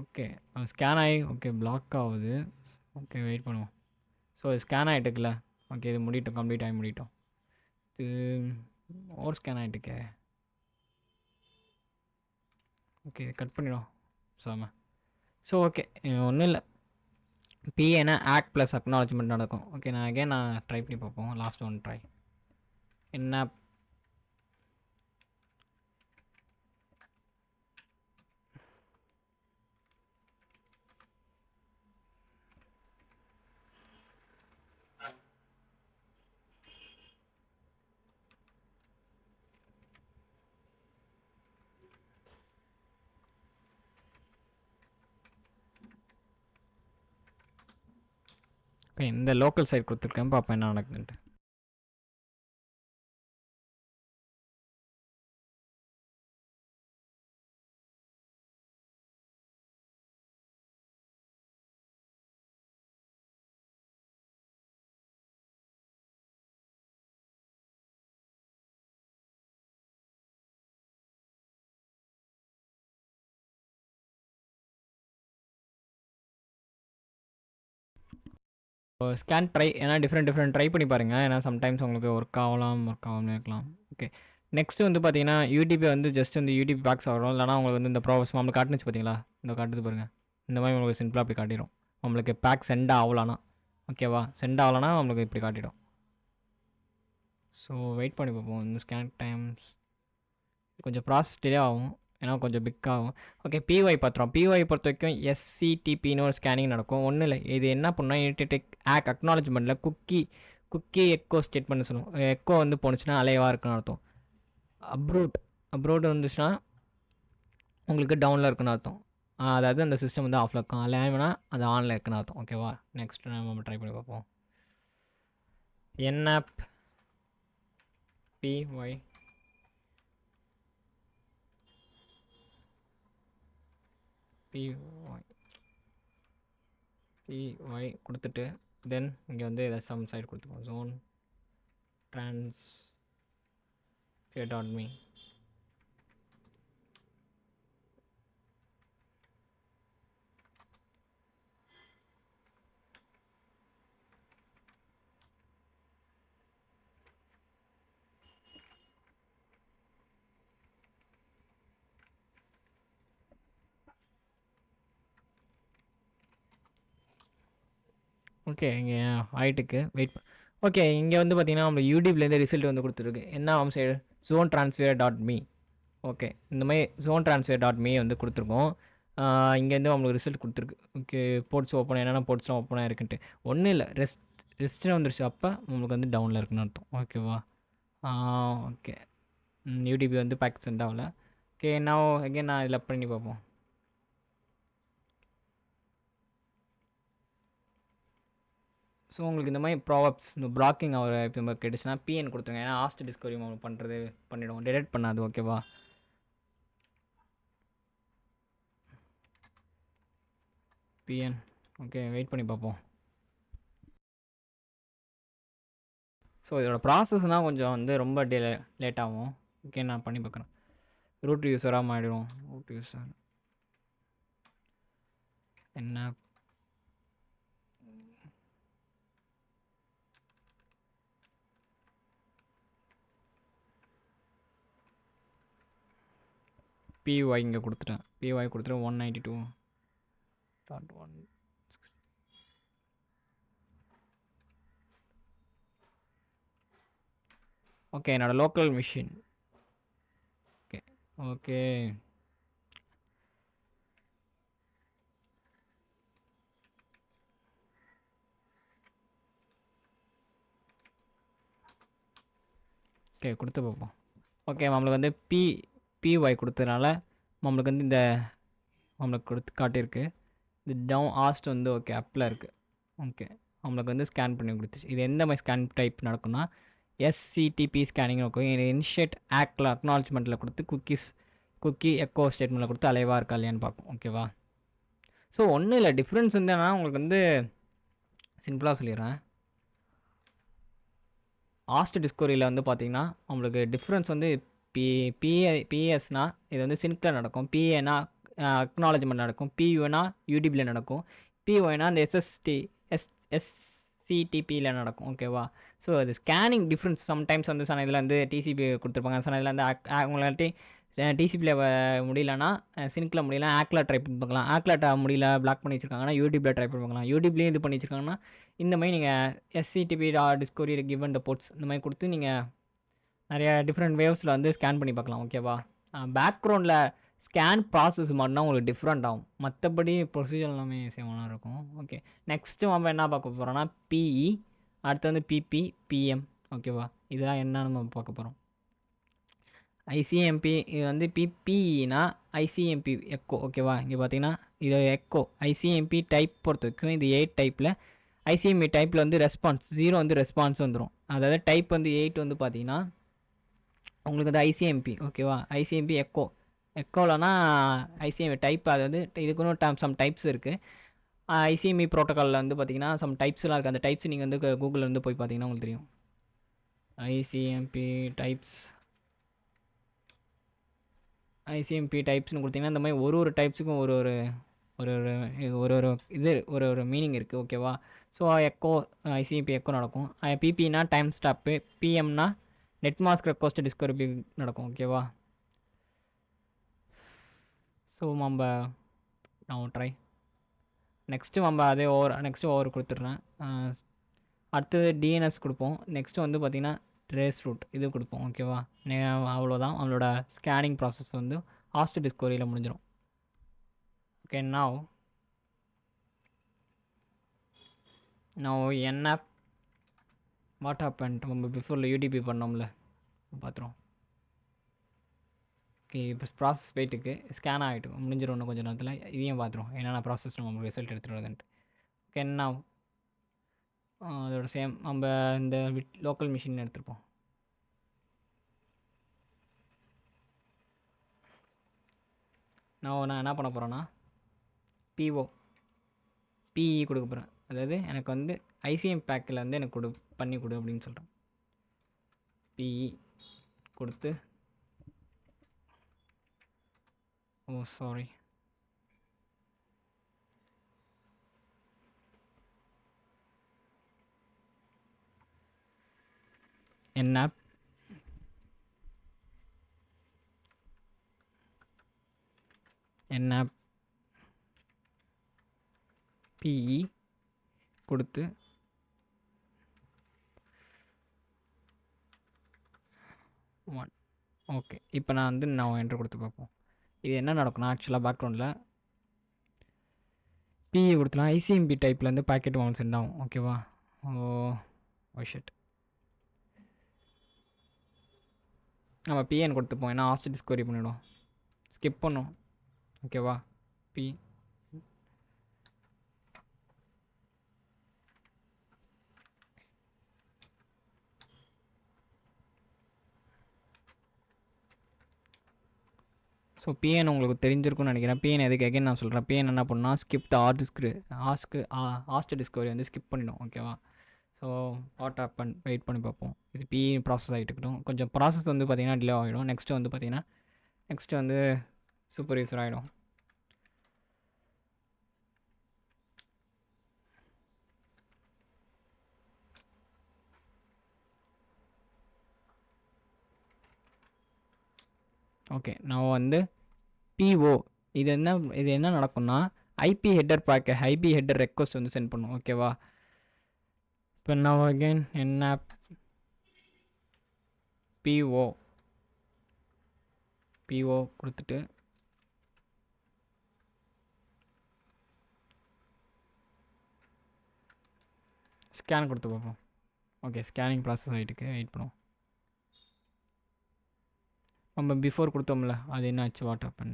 ஓகே, ஸ்கேன் ஆகி ஓகே பிளாக் ஆகுது. ஓகே வெயிட் பண்ணுவோம். ஸோ ஸ்கேன் ஆகிட்டுக்குல. ஓகே இது முடிட்டோம், கம்ப்ளீட் ஆகி முடிட்டோம். இது ஓவர் ஸ்கேன் ஆகிட்டுக்கே. ஓகே கட் பண்ணிடும் சாம. ஸோ ஓகே ஒன்றும் இல்லை. பிஏனா ஆக்ட் ப்ளஸ் அக்னாலஜ்மெண்ட் நடக்கும். ஓகே நான் ட்ரை பண்ணி பார்ப்போம். Last one try. என்ன ஓகே இந்த லோக்கல் சைட் கொடுத்துருக்கேன், பார்ப்பேன் என்ன நடக்குதுன்ட்டு. ஸ்கேன் ட்ரை ஏன்னா டிஃப்ரெண்ட் ட்ரை பண்ணி பாருங்கள். ஏன்னா சம்டைம்ஸ் உங்களுக்கு ஒர்க் ஆகாமல் இருக்கலாம். ஓகே நெக்ஸ்ட்டு வந்து பார்த்தீங்கன்னா யூடிபி வந்து ஜஸ்ட் வந்து யூடிபி பேக்ஸ் ஆகிறோம். இல்லைனா உங்களுக்கு வந்து இந்த ப்ராசஸ் நம்மளுக்கு காட்டுனுச்சு பார்த்தீங்களா, இந்த காட்டுது பாருங்கள். இந்த மாதிரி உங்களுக்கு சிம்பிளாக அப்படி காட்டிடும். உங்களுக்கு பேக் சென்ட் ஆகலான்னா ஓகேவா, சென்ட் ஆகலைன்னா நம்மளுக்கு இப்படி காட்டிடும். ஸோ வெயிட் பண்ணி பார்ப்போம். இந்த ஸ்கேன் டைம்ஸ் கொஞ்சம் ப்ராசஸ் டிலே ஆகும், ஏன்னா கொஞ்சம் பிக் ஆகும். Okay BY பார்த்துறோம். பிஒய் பொறுத்த வரைக்கும் எஸ்சிடிபின்னு ஒரு ஸ்கேனிங் நடக்கும். ஒன்றும் இல்லை, இது என்ன பண்ணால் யூனிடெக் ஆக் அக்னாலஜ்மெண்ட்டில் குக்கி எக்கோ ஸ்டேட்மெண்ட் சொல்லுவோம். எக்கோ வந்து போணுச்சுன்னா அலைவாக இருக்குன்னு அர்த்தம். அப்ரோட் வந்துச்சுன்னா உங்களுக்கு டவுனில் இருக்குன்னு அர்த்தம். அதாவது அந்த சிஸ்டம் வந்து ஆஃபில் இருக்கும். அலைவ்னா அது ஆனில் இருக்குன்னு அர்த்தம். ஓகேவா, நெக்ஸ்ட் நம்ம ட்ரை பண்ணி பார்ப்போம். என்ஆப் பிஒய் பிஒய் கொடுத்துட்டு தென் இங்கே வந்து ஏதாவது சம் சைட் கொடுத்துக்கோம். Zone transfer.me. ஓகே இங்கே ஆயிட்டுக்கு வெயிட் ஓகே இங்கே வந்து பார்த்தீங்கன்னா நம்ம யூடியூப்லேருந்து ரிசல்ட் வந்து கொடுத்துருக்கு. என்ன சைடு zone_transfer.me. ஓகே இந்த மாதிரி zone_transfer.me வந்து கொடுத்துருக்கோம். இங்கேருந்து நம்மளுக்கு ரிசல்ட் கொடுத்துருக்கு. ஓகே போர்ட்ஸ் ஓப்பன் என்னென்ன போர்ட்ஸ்லாம் ஓப்பனாக இருக்குன்ட்டு ஒன்றும் இல்லை, ரெஸ்ட்னு வந்துருச்சு. அப்போ நம்மளுக்கு வந்து டவுனில் இருக்குன்னு அர்த்தம். ஓகேவா, ஓகே யூடிபி வந்து பேக் சென்ட் ஆகல. ஓகே நான் இதில் பண்ணி பார்ப்போம். ஸோ உங்களுக்கு இந்த மாதிரி ப்ராப்ஸ் இந்த பிளாக்கிங் அவர் இப்போ கேட்டுச்சுன்னா பிஎன் கொடுத்துருங்க. ஏன்னா ஆஸ்ட் டிஸ்கவரி பண்ணுறது பண்ணிவிடும், டிடெக்ட் பண்ணாது. ஓகேவா, பிஎன் ஓகே வெயிட் பண்ணி பார்ப்போம். ஸோ இதோட ப்ராசஸ்னால் கொஞ்சம் வந்து ரொம்ப லேட் ஆகும். ஓகே நான் பண்ணி பார்க்குறேன். ரூட் யூஸராக மாறிடும். ரூட் யூஸர் என்ன பிஒய் இங்கே கொடுத்துட்டேன். பிஒய் கொடுத்துட்டு 192.1. ஓகே, என்னோடய local machine. Okay okay okay கொடுத்து பார்ப்போம். ஓகே, நம்மளுக்கு வந்து பிஒய் கொடுத்ததுனால நம்மளுக்கு வந்து இந்த நம்மளுக்கு கொடுத்து காட்டியிருக்கு. இது டவுன் ஆஸ்ட் வந்து ஓகே அப்பில் இருக்குது. ஓகே, நம்மளுக்கு வந்து ஸ்கேன் பண்ணி கொடுத்துச்சு. இது எந்த மாதிரி ஸ்கேன் டைப் நடக்கும்னா எஸ்சிடிபி ஸ்கேனிங் இருக்கும். இது இனிஷியேட் ஆக்டில் அக்னாலஜ்மெண்ட்டில் கொடுத்து குக்கி எக்கோ ஸ்டேட்மெண்ட்டில் கொடுத்து அலைவாக இருக்கா இல்லையான்னு பார்க்கும். ஓகேவா? ஸோ ஒன்றும் இல்லை, டிஃப்ரென்ஸ் வந்து என்னன்னா உங்களுக்கு வந்து சிம்பிளாக சொல்லிடுறேன். ஆஸ்ட் டிஸ்கவரியில் வந்து பார்த்திங்கன்னா உங்களுக்கு டிஃப்ரென்ஸ் வந்து பிஎஸ்னா இது வந்து சின்கில் நடக்கும். பிஏனா அக்னாலஜ்மெண்ட் நடக்கும். பியூனா யூடிபியில் நடக்கும். பிஒய்னா அந்த எஸ்சிடிபியில் நடக்கும். ஓகேவா? ஸோ அது ஸ்கேனிங் டிஃப்ரென்ஸ் சம்டைம்ஸ் வந்து சில இதில் வந்து டிசிபி கொடுத்துருப்பாங்க. சில இதில் வந்து உங்களாட்டி டிசிபியில் முடியலன்னா சின்கில் முடியல ஆக்ல ட்ரை பண்ணி பார்க்கலாம். ஆக்ல முடியல பிளாக் பண்ணி வச்சுருக்காங்கன்னா யூடியூப்பில் ட்ரை பண்ணி பார்க்கலாம். யூடியூப்லேயும் இது பண்ணி வச்சுருக்காங்கன்னா இந்த மாதிரி நீங்கள் எஸ்சிடிபி டிஸ்கவரி கிவன் த போர்ட்ஸ் இந்த மாதிரி கொடுத்து நீங்கள் நிறைய டிஃப்ரெண்ட் வேவ்ஸில் வந்து ஸ்கேன் பண்ணி பார்க்கலாம். ஓகேவா? பேக்ரவுண்டில் ஸ்கேன் ப்ராசஸ் மட்டும்தான் உங்களுக்கு டிஃப்ரெண்ட் ஆகும். மற்றபடி ப்ரொசீஜர் எல்லாமே சேமாக இருக்கும். ஓகே, நெக்ஸ்ட்டு நம்ம என்ன பார்க்க போகிறோன்னா பிஇ, அடுத்து வந்து பிபி, பிஎம். ஓகேவா? இதெல்லாம் என்ன நம்ம பார்க்க போகிறோம். ஐசிஎம்பி இது வந்து பிபிஇனா ஐசிஎம்பி எக்கோ. ஓகேவா? இங்கே பார்த்தீங்கன்னா இது எக்கோ ஐசிஎம்பி டைப் பொறுத்த வரைக்கும் இது 8 டைப்பில். ஐசிஎம்பி டைப்பில் வந்து ரெஸ்பான்ஸ் 0 வந்து ரெஸ்பான்ஸ் வந்துடும். அதாவது டைப் வந்து 8 வந்து பார்த்தீங்கன்னா உங்களுக்கு வந்து ஐசிஎம்பி. ஓகேவா? ஐசிஎம்பி எக்கோலனா ஐசிஎம்பி டைப். அதாவது இதுக்குன்னு சம் டைப்ஸ் இருக்குது. ஐசிஎம்பி ப்ரோட்டோக்காலில் வந்து பார்த்தீங்கன்னா சம் டைப்ஸ்லாம் இருக்குது. அந்த டைப்ஸ் நீங்கள் வந்து கூகுளில் வந்து போய் பார்த்தீங்கன்னா உங்களுக்கு தெரியும். ஐசிஎம்பி டைப்ஸ்னு கொடுத்தீங்கன்னா இந்த மாதிரி ஒரு டைப்ஸுக்கும் ஒரு மீனிங் இருக்குது. ஓகேவா? ஸோ எக்கோ ஐசிஎம்பி எக்கோ நடக்கும். பிபினா டைம் ஸ்டாப்பு. பிஎம்னா நெட் மாஸ்க் ரெக்வஸ்ட் டிஸ்கவரி நடக்கும். ஓகேவா? ஸோ நான் ட்ரை நெக்ஸ்ட்டு நம்ம அதே ஓவர் கொடுத்துட்றேன். அடுத்தது டிஎன்எஸ் கொடுப்போம். நெக்ஸ்ட்டு வந்து பார்த்திங்கன்னா ட்ரேஸ் ரூட் இது கொடுப்போம். ஓகேவா? அவ்வளோதான் நம்மளோட ஸ்கேனிங் ப்ராசஸ் வந்து ஆஸ்ட் டிஸ்கவரியில் முடிஞ்சிடும். ஓகே, now என்ன வாட் ஹேப்பன்ட் நம்ம பிஃபோரில் யூடிபி பண்ணோம்ல பார்த்துருவோம். ஓகே, இப்போ ப்ராசஸ் போயிட்டுருக்கு. ஸ்கேன் ஆகிட்டு முடிஞ்சிடும் இன்னும் கொஞ்சம் நேரத்தில். இதையும் பார்த்துருவோம் என்னென்ன ப்ராசஸ் நம்ம ரிசல்ட் எடுத்துகிட்டு வருதுன்ட்டு. ஓகே, now அதோட சேம் நம்ம இந்த லோக்கல் மிஷின் எடுத்துருப்போம். நான் என்ன பண்ண போகிறேன்னா பிஇ கொடுக்க போகிறேன். அதாவது எனக்கு வந்து ஐசிஎம் பேக்கில் வந்து எனக்கு பண்ணி கொடு அப்படின்னு சொல்கிறேன். பிஇ கொடுத்து சாரி என்ஆப் பிஇ கொடுத்து ஓகே, இப்போ நான் என்ட்ரு கொடுத்து பார்ப்போம். இது என்ன நடக்கும்னா ஆக்சுவலாக பேக்ரவுண்டில் பிஇ கொடுத்துலாம் ஐசிஎம்பி டைப்பில் வந்து பேக்கெட் ஒன்று சென்ட் ஆகும். ஓகேவா? ஷிட் நம்ம பிஎன் கொடுத்துப்போம். ஏன்னா ஆஸ்ட் டிஸ்கவரி பண்ணிவிடும். ஸ்கிப் பண்ணும். ஓகேவா? பி ஸோ பிஎன் உங்களுக்கு தெரிஞ்சிருக்கும்னு நினைக்கிறேன். பிஎன் எதுக்கு எகைன் நான் சொல்கிறேன். பிஎன் என்ன பண்ணால் ஸ்கிப் த ஆஸ்ட் டிஸ்கவரி வந்து ஸ்கிப் பண்ணிடும். ஓகேவா? ஸோ வாட் ஹேப்பன் வெயிட் பண்ணி பார்ப்போம். இது பிஇ ப்ராசஸ் ஆகிட்டு இருக்கட்டும். கொஞ்சம் ப்ராசஸ் வந்து பார்த்திங்கன்னா டிலே ஆகிடும். நெக்ஸ்ட்டு வந்து சூப்பர்வைசர் ஆகிடும். ஓகே, நான் வந்து பிஓ இது என்ன நடக்கும்னா ஐபி ஹெட்டர் ரெக்வஸ்ட் வந்து சென்ட் பண்ணும். ஓகேவா? இப்போ நான் அகைன் என்ன பிஓ கொடுத்துட்டு ஸ்கேன் கொடுத்து பார்ப்போம். ஓகே, ஸ்கேனிங் ப்ராசஸ் ஆகிட்டுக்கு வெயிட் பண்ணுவோம். நம்ம பிஃபோர் கொடுத்தோம்ல, அது என்ன ஆச்சு, வாட் ஹேப்பன்?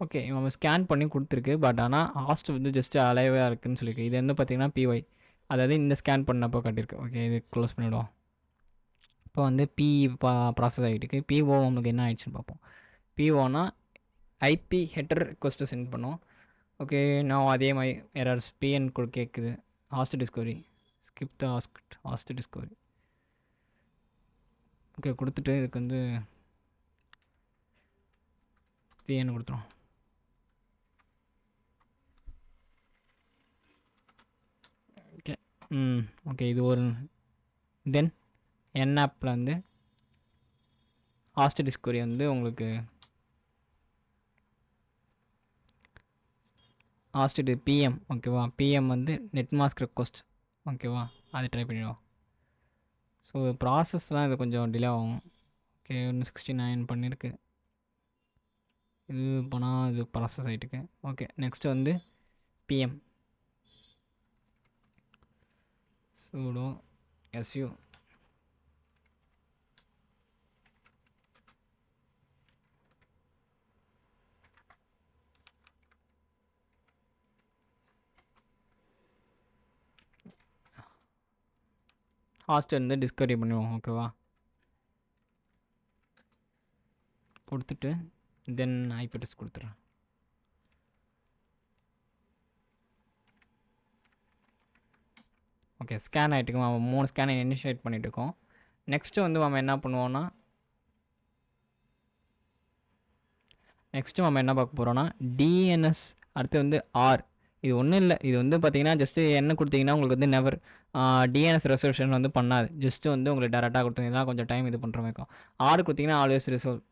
ஓகே, நம்ம ஸ்கேன் பண்ணி கொடுத்துருக்கு. பட் ஆனால் ஹாஸ்ட் வந்து ஜஸ்ட் அலைவாக இருக்குதுன்னு சொல்லியிருக்கு. இது வந்து பார்த்திங்கன்னா பிஒய், அதாவது இந்த ஸ்கேன் பண்ணப்போ காட்டியிருக்கு. ஓகே, இது க்ளோஸ் பண்ணிவிடுவோம். இப்போ வந்து ப்ராசஸ் ஆகிட்டுருக்கு. பிஓ நம்மளுக்கு என்ன ஆயிடுச்சுன்னு பார்ப்போம். பிஓனா ஐபி ஹெட்டர் ரெக்வஸ்ட்டு சென்ட் பண்ணோம். ஓகே, நான் அதே மாதிரி எரர்ஸ் பிஎன் கேட்குது. Host discovery skip the host discovery. Okay, கொடுத்துட்டு இதுக்கு வந்து பிஎன் கொடுத்துரும். ஓகே, ஓகே, இது ஒரு தென் என் ஆப்பில் வந்து ஹாஸ்ட் டிஸ்கவரி வந்து உங்களுக்கு ஹாஸ்ட் பிஎம். ஓகேவா? பிஎம் வந்து நெட் மாஸ்க் ரெக்வஸ்ட். ஓகேவா? அது ட்ரை பண்ணிடுவோம். ஸோ ப்ராசஸ்லாம் இது கொஞ்சம் டிலே ஆகும். ஓகே, இன்னும் 69 பண்ணியிருக்கு. இது போனால் இது ப்ராசஸ் ஆகிட்டுருக்கு. ஓகே, நெக்ஸ்ட்டு வந்து பிஎம் sudo su ஹாஸ்டல் வந்து டிஸ்கவரி பண்ணுவோம். ஓகேவா? கொடுத்துட்டு தென் ஐபி அட்ரஸ் கொடுத்துட்றேன். ஓகே, ஸ்கேன் ஆகிட்டுருக்கு. அவன் 3 ஸ்கேனை இனிஷியேட் பண்ணிகிட்டு இருக்கோம். நெக்ஸ்ட்டு வந்து நம்ம என்ன பண்ணுவோன்னா நம்ம என்ன பார்க்க போகிறோன்னா டிஎன்எஸ், அடுத்து வந்து ஆர். இது ஒன்றும் இல்லை, இது வந்து பார்த்தீங்கன்னா ஜஸ்ட்டு என்ன கொடுத்தீங்கன்னா உங்களுக்கு வந்து நெவர் டிஎன்எஸ் ரெசல்யூஷன் வந்து பண்ணாது. ஜஸ்ட்டு வந்து உங்களுக்கு டேரெக்டாக கொடுத்தீங்கன்னா கொஞ்சம் டைம் இது பண்ணுற மாதிரி இருக்கும். ஆர் கொடுத்தீங்கன்னா ஆல்வேஸ் ரிசல்வ்.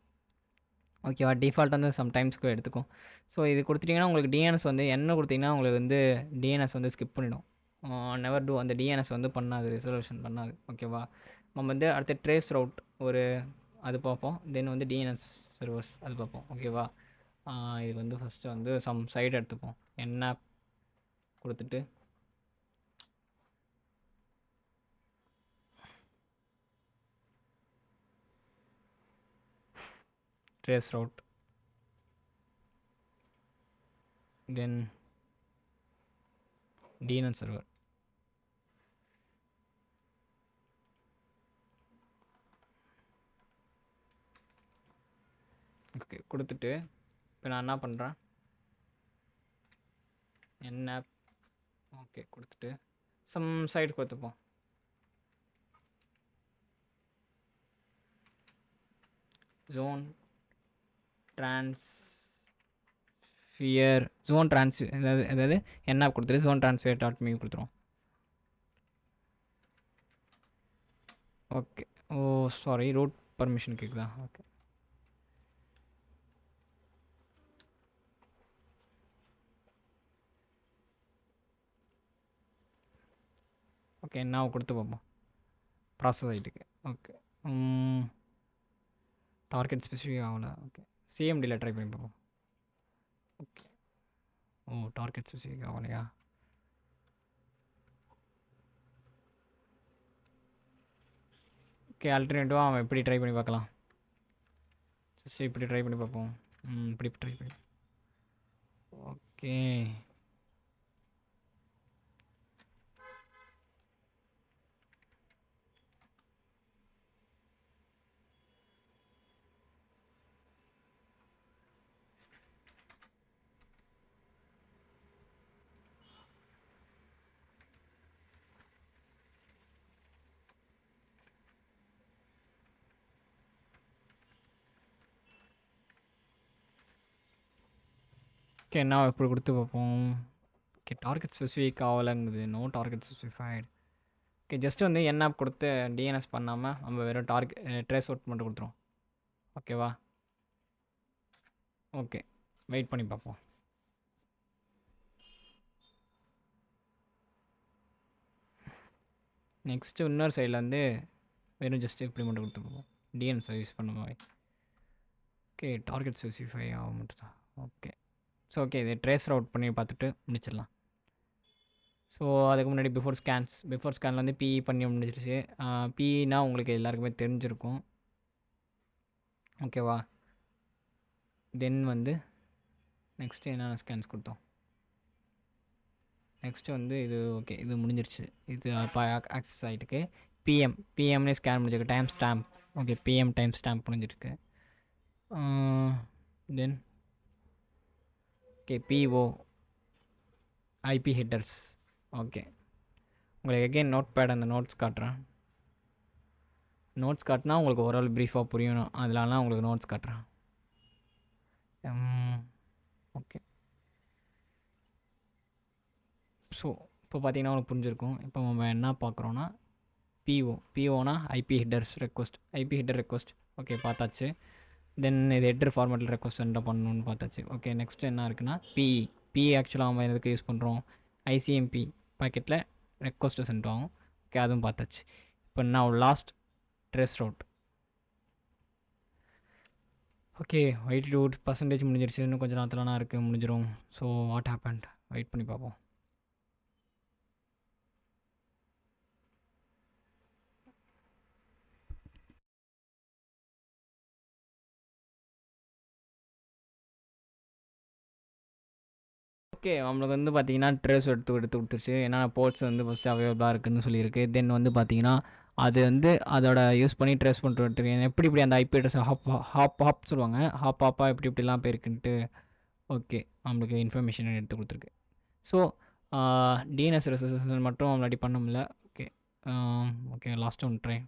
ஓகேவா? டிஃபால்ட் வந்து சம்டைம்ஸ்க்கு எடுத்துக்கும். ஸோ இது கொடுத்துட்டிங்கன்னா உங்களுக்கு டிஎன்எஸ் வந்து என்ன கொடுத்தீங்கன்னா உங்களுக்கு வந்து டிஎன்எஸ் வந்து ஸ்கிப் பண்ணிடும். நெவர் டூ, அந்த டிஎன்எஸ் வந்து பண்ணாது, ரிசல்யூஷன் பண்ணாது. ஓகேவா? நம்ம வந்து அடுத்த ட்ரேஸ் ரவுட் ஒரு அது பார்ப்போம். தென் வந்து டிஎன்எஸ் சர்வர்ஸ் அது பார்ப்போம். ஓகேவா? இது வந்து ஃபஸ்ட்டு வந்து சம் சைடு எடுத்துப்போம். என்ன கொடுத்துட்டு ட்ரேஸ் ரவுட், தென் டிஎன்எஸ் சர்வர். ஓகே, கொடுத்துட்டு இப்போ நான் என்ன பண்ணுறேன், என்ன ஓகே கொடுத்துட்டு சம் சைடு கொடுத்துப்போம். ஜோன் ட்ரான்ஸ்ஃபியர் அதாவது என்ன கொடுத்துட்டு ஜோன் ட்ரான்ஸ்ஃபியர் டாட் மீ கொடுத்துருவோம். ஓகே, ஓ சாரி, ரூட் பர்மிஷன் கேட்குதா? ஓகே, ஓகே, நான் கொடுத்து பார்ப்போம். ப்ராசஸ் ஆகிட்டுக்கு. ஓகே, டார்கெட் ஸ்பெசிஃபிக் ஆகல. ஓகே, சிஎம்டியில் ட்ரை பண்ணி பார்ப்போம். ஓகே, ஓ டார்கெட் ஸ்பெசிஃபிக் ஆகலையா? ஓகே, ஆல்டர்னேட்டிவாக அவன் எப்படி ட்ரை பண்ணி பார்க்கலாம். ஜஸ்ட் இப்படி ட்ரை பண்ணி பார்ப்போம். இப்படி ட்ரை பண்ணி. ஓகே, ஓகே, நான் இப்படி கொடுத்து பார்ப்போம். ஓகே டார்கெட் ஸ்பெசிஃபிக் ஆகலைங்குது. No target specified. Okay just வந்து என் ஆப் கொடுத்து டிஎன்எஸ் பண்ணாமல் நம்ம வெறும் ட்ரேஸ் அவுட் மட்டும் கொடுத்துரும். ஓகேவா? ஓகே வெயிட் பண்ணி பார்ப்போம். நெக்ஸ்ட்டு இன்னொரு சைடில் வந்து வெறும் ஜஸ்ட் இப்படி மட்டும் கொடுத்துருப்போம் டிஎன்எஸ் யூஸ் பண்ண மாதிரி. ஓகே டார்கெட் ஸ்பெசிஃபை ஆக மட்டும் தான். ஓகே ஸோ ஓகே இது ட்ரேஸ் அவுட் பண்ணி பார்த்துட்டு முடிச்சிடலாம். ஸோ அதுக்கு முன்னாடி பிஃபோர் ஸ்கேனில் வந்து பிஇ பண்ணி முடிஞ்சிருச்சு. பிஇனா உங்களுக்கு எல்லாருக்குமே தெரிஞ்சிருக்கும். ஓகேவா? தென் வந்து நெக்ஸ்ட்டு என்னென்ன ஸ்கேன்ஸ் கொடுத்தோம். நெக்ஸ்ட்டு வந்து இது ஓகே இது முடிஞ்சிருச்சு. இது இப்போ ஆக்சஸ் ஆகிட்டுருக்கு. பிஎம்னே ஸ்கேன் முடிஞ்சிருக்கு. Time stamp okay PM time stamp முடிஞ்சிருக்கு. Then okay PO IP headers. Okay உங்களுக்கு எகெயின் நோட் பேட் அந்த நோட்ஸ் காட்டுறேன். நோட்ஸ் காட்டினா உங்களுக்கு ஓரளவு ப்ரீஃபாக புரியணும். அதனால உங்களுக்கு நோட்ஸ் காட்டுறேன். ஓகே ஸோ இப்போ பார்த்தீங்கன்னா உங்களுக்கு புரிஞ்சிருக்கும். இப்போ நம்ம என்ன பார்க்குறோன்னா பிஓனா IP headers request, IP header request. Okay பார்த்தாச்சு. தென் இது ஹெட்டர் ஃபார்மேட்டில் ரெக்வஸ்ட் என்ன பண்ணணும்னு பார்த்தாச்சு. ஓகே நெக்ஸ்ட் என்ன இருக்குன்னா பிஇ ஆக்சுவலாக நம்ம எதுக்கு யூஸ் பண்ணுறோம், ஐசிஎம்பி பாக்கெட்டில் ரெக்வஸ்ட்டு சென்ட் ஆகும். ஓகே அதுவும் பார்த்தாச்சு. இப்போ நான் last traceroute. Okay wait route percentage முடிஞ்சிருச்சு. இன்னும் கொஞ்சம் நேரத்துலனா இருக்குது முடிஞ்சிடும். ஸோ வாட் ஹேப்பன்ட் வெயிட் பண்ணி பார்ப்போம். ஓகே நம்மளுக்கு வந்து பார்த்தீங்கன்னா ட்ரேஸ் எடுத்து கொடுத்துருச்சு. ஏன்னா போர்ட்ஸ் வந்து ஃபஸ்ட்டு அவைலபிளாக இருக்குதுன்னு சொல்லியிருக்கு. தென் வந்து பார்த்தீங்கன்னா அது வந்து அதோட யூஸ் பண்ணி ட்ரேஸ் பண்ணிட்டு எடுத்துருக்கேன். எப்படி இப்படி அந்த ஐபி அட்ரஸ் ஹாப் சொல்லுவாங்க, ஹாப்பாக இப்படிலாம் போயிருக்குன்ட்டு. ஓகே நம்மளுக்கு இன்ஃபர்மேஷன் எடுத்து கொடுத்துருக்கு. ஸோ டிஎன்எஸ் ரெசல்யூஷன் மட்டும் முன்னாடி பண்ண முடியல. Okay okay last one try.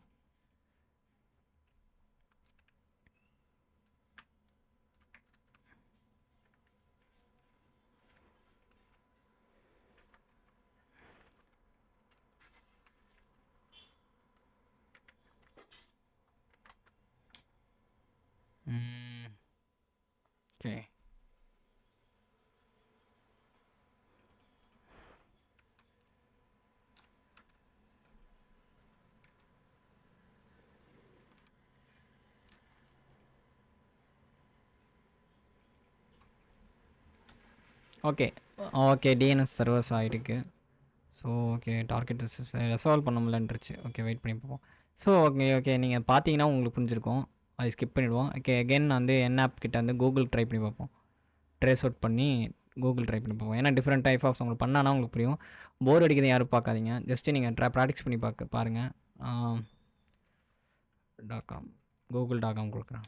Okay okay okay DNS servers ஆகிருக்கு. ஸோ ஓகே டார்கெட் ரெசால்வ் பண்ண முடியலன்றுச்சு. ஓகே வெயிட் பண்ணி பார்ப்போம். ஸோ ஓகே நீங்கள் பார்த்தீங்கன்னா உங்களுக்கு புரிஞ்சிருக்கும். அதை ஸ்கிப் பண்ணிவிடுவோம். ஓகே அகெயின் வந்து என் ஆப் கிட்ட வந்து கூகுள் ட்ரை பண்ணி பார்ப்போம். ட்ரேஸ் அவுட் பண்ணி கூகுள் ட்ரை பண்ணி பார்ப்போம். ஏன்னா டிஃப்ரெண்ட் டைப் ஆஃப் உங்களுக்கு பண்ணானா உங்களுக்கு புரியும். போர் அடிக்கிறது யாரும் பார்க்காதீங்க. ஜஸ்ட்டு நீங்கள் ப்ராக்டிஸ் பண்ணி பாருங்கள். .com google.com கொடுக்குறேன்.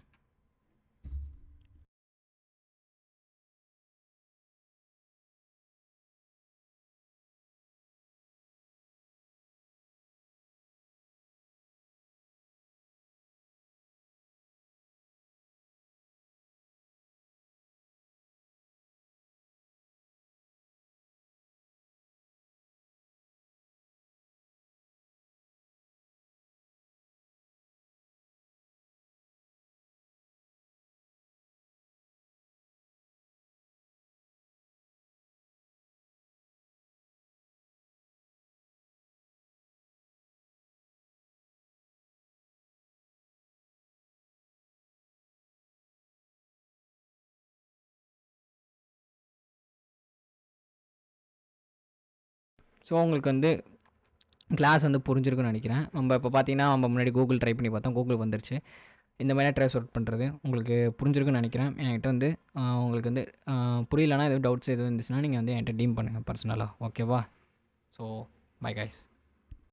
ஸோ உங்களுக்கு வந்து கிளாஸ் வந்து புரிஞ்சிருக்குன்னு நினைக்கிறேன். நம்ம இப்போ பார்த்தீங்கன்னா நம்ம முன்னாடி கூகுள் ட்ரை பண்ணி பார்த்தோம். கூகுள் வந்துருச்சு. இந்த மாதிரி ட்ரேஸ் அவுட் பண்ணுறது உங்களுக்கு புரிஞ்சிருக்குன்னு நினைக்கிறேன். என்கிட்ட வந்து உங்களுக்கு வந்து புரியலன்னா எதுவும் டவுட்ஸ் எதுவும் இருந்துச்சுன்னா நீங்கள் வந்து என்கிட்ட டீம் பண்ணுங்கள் பர்சனலாக. ஓகேவா? So bye guys.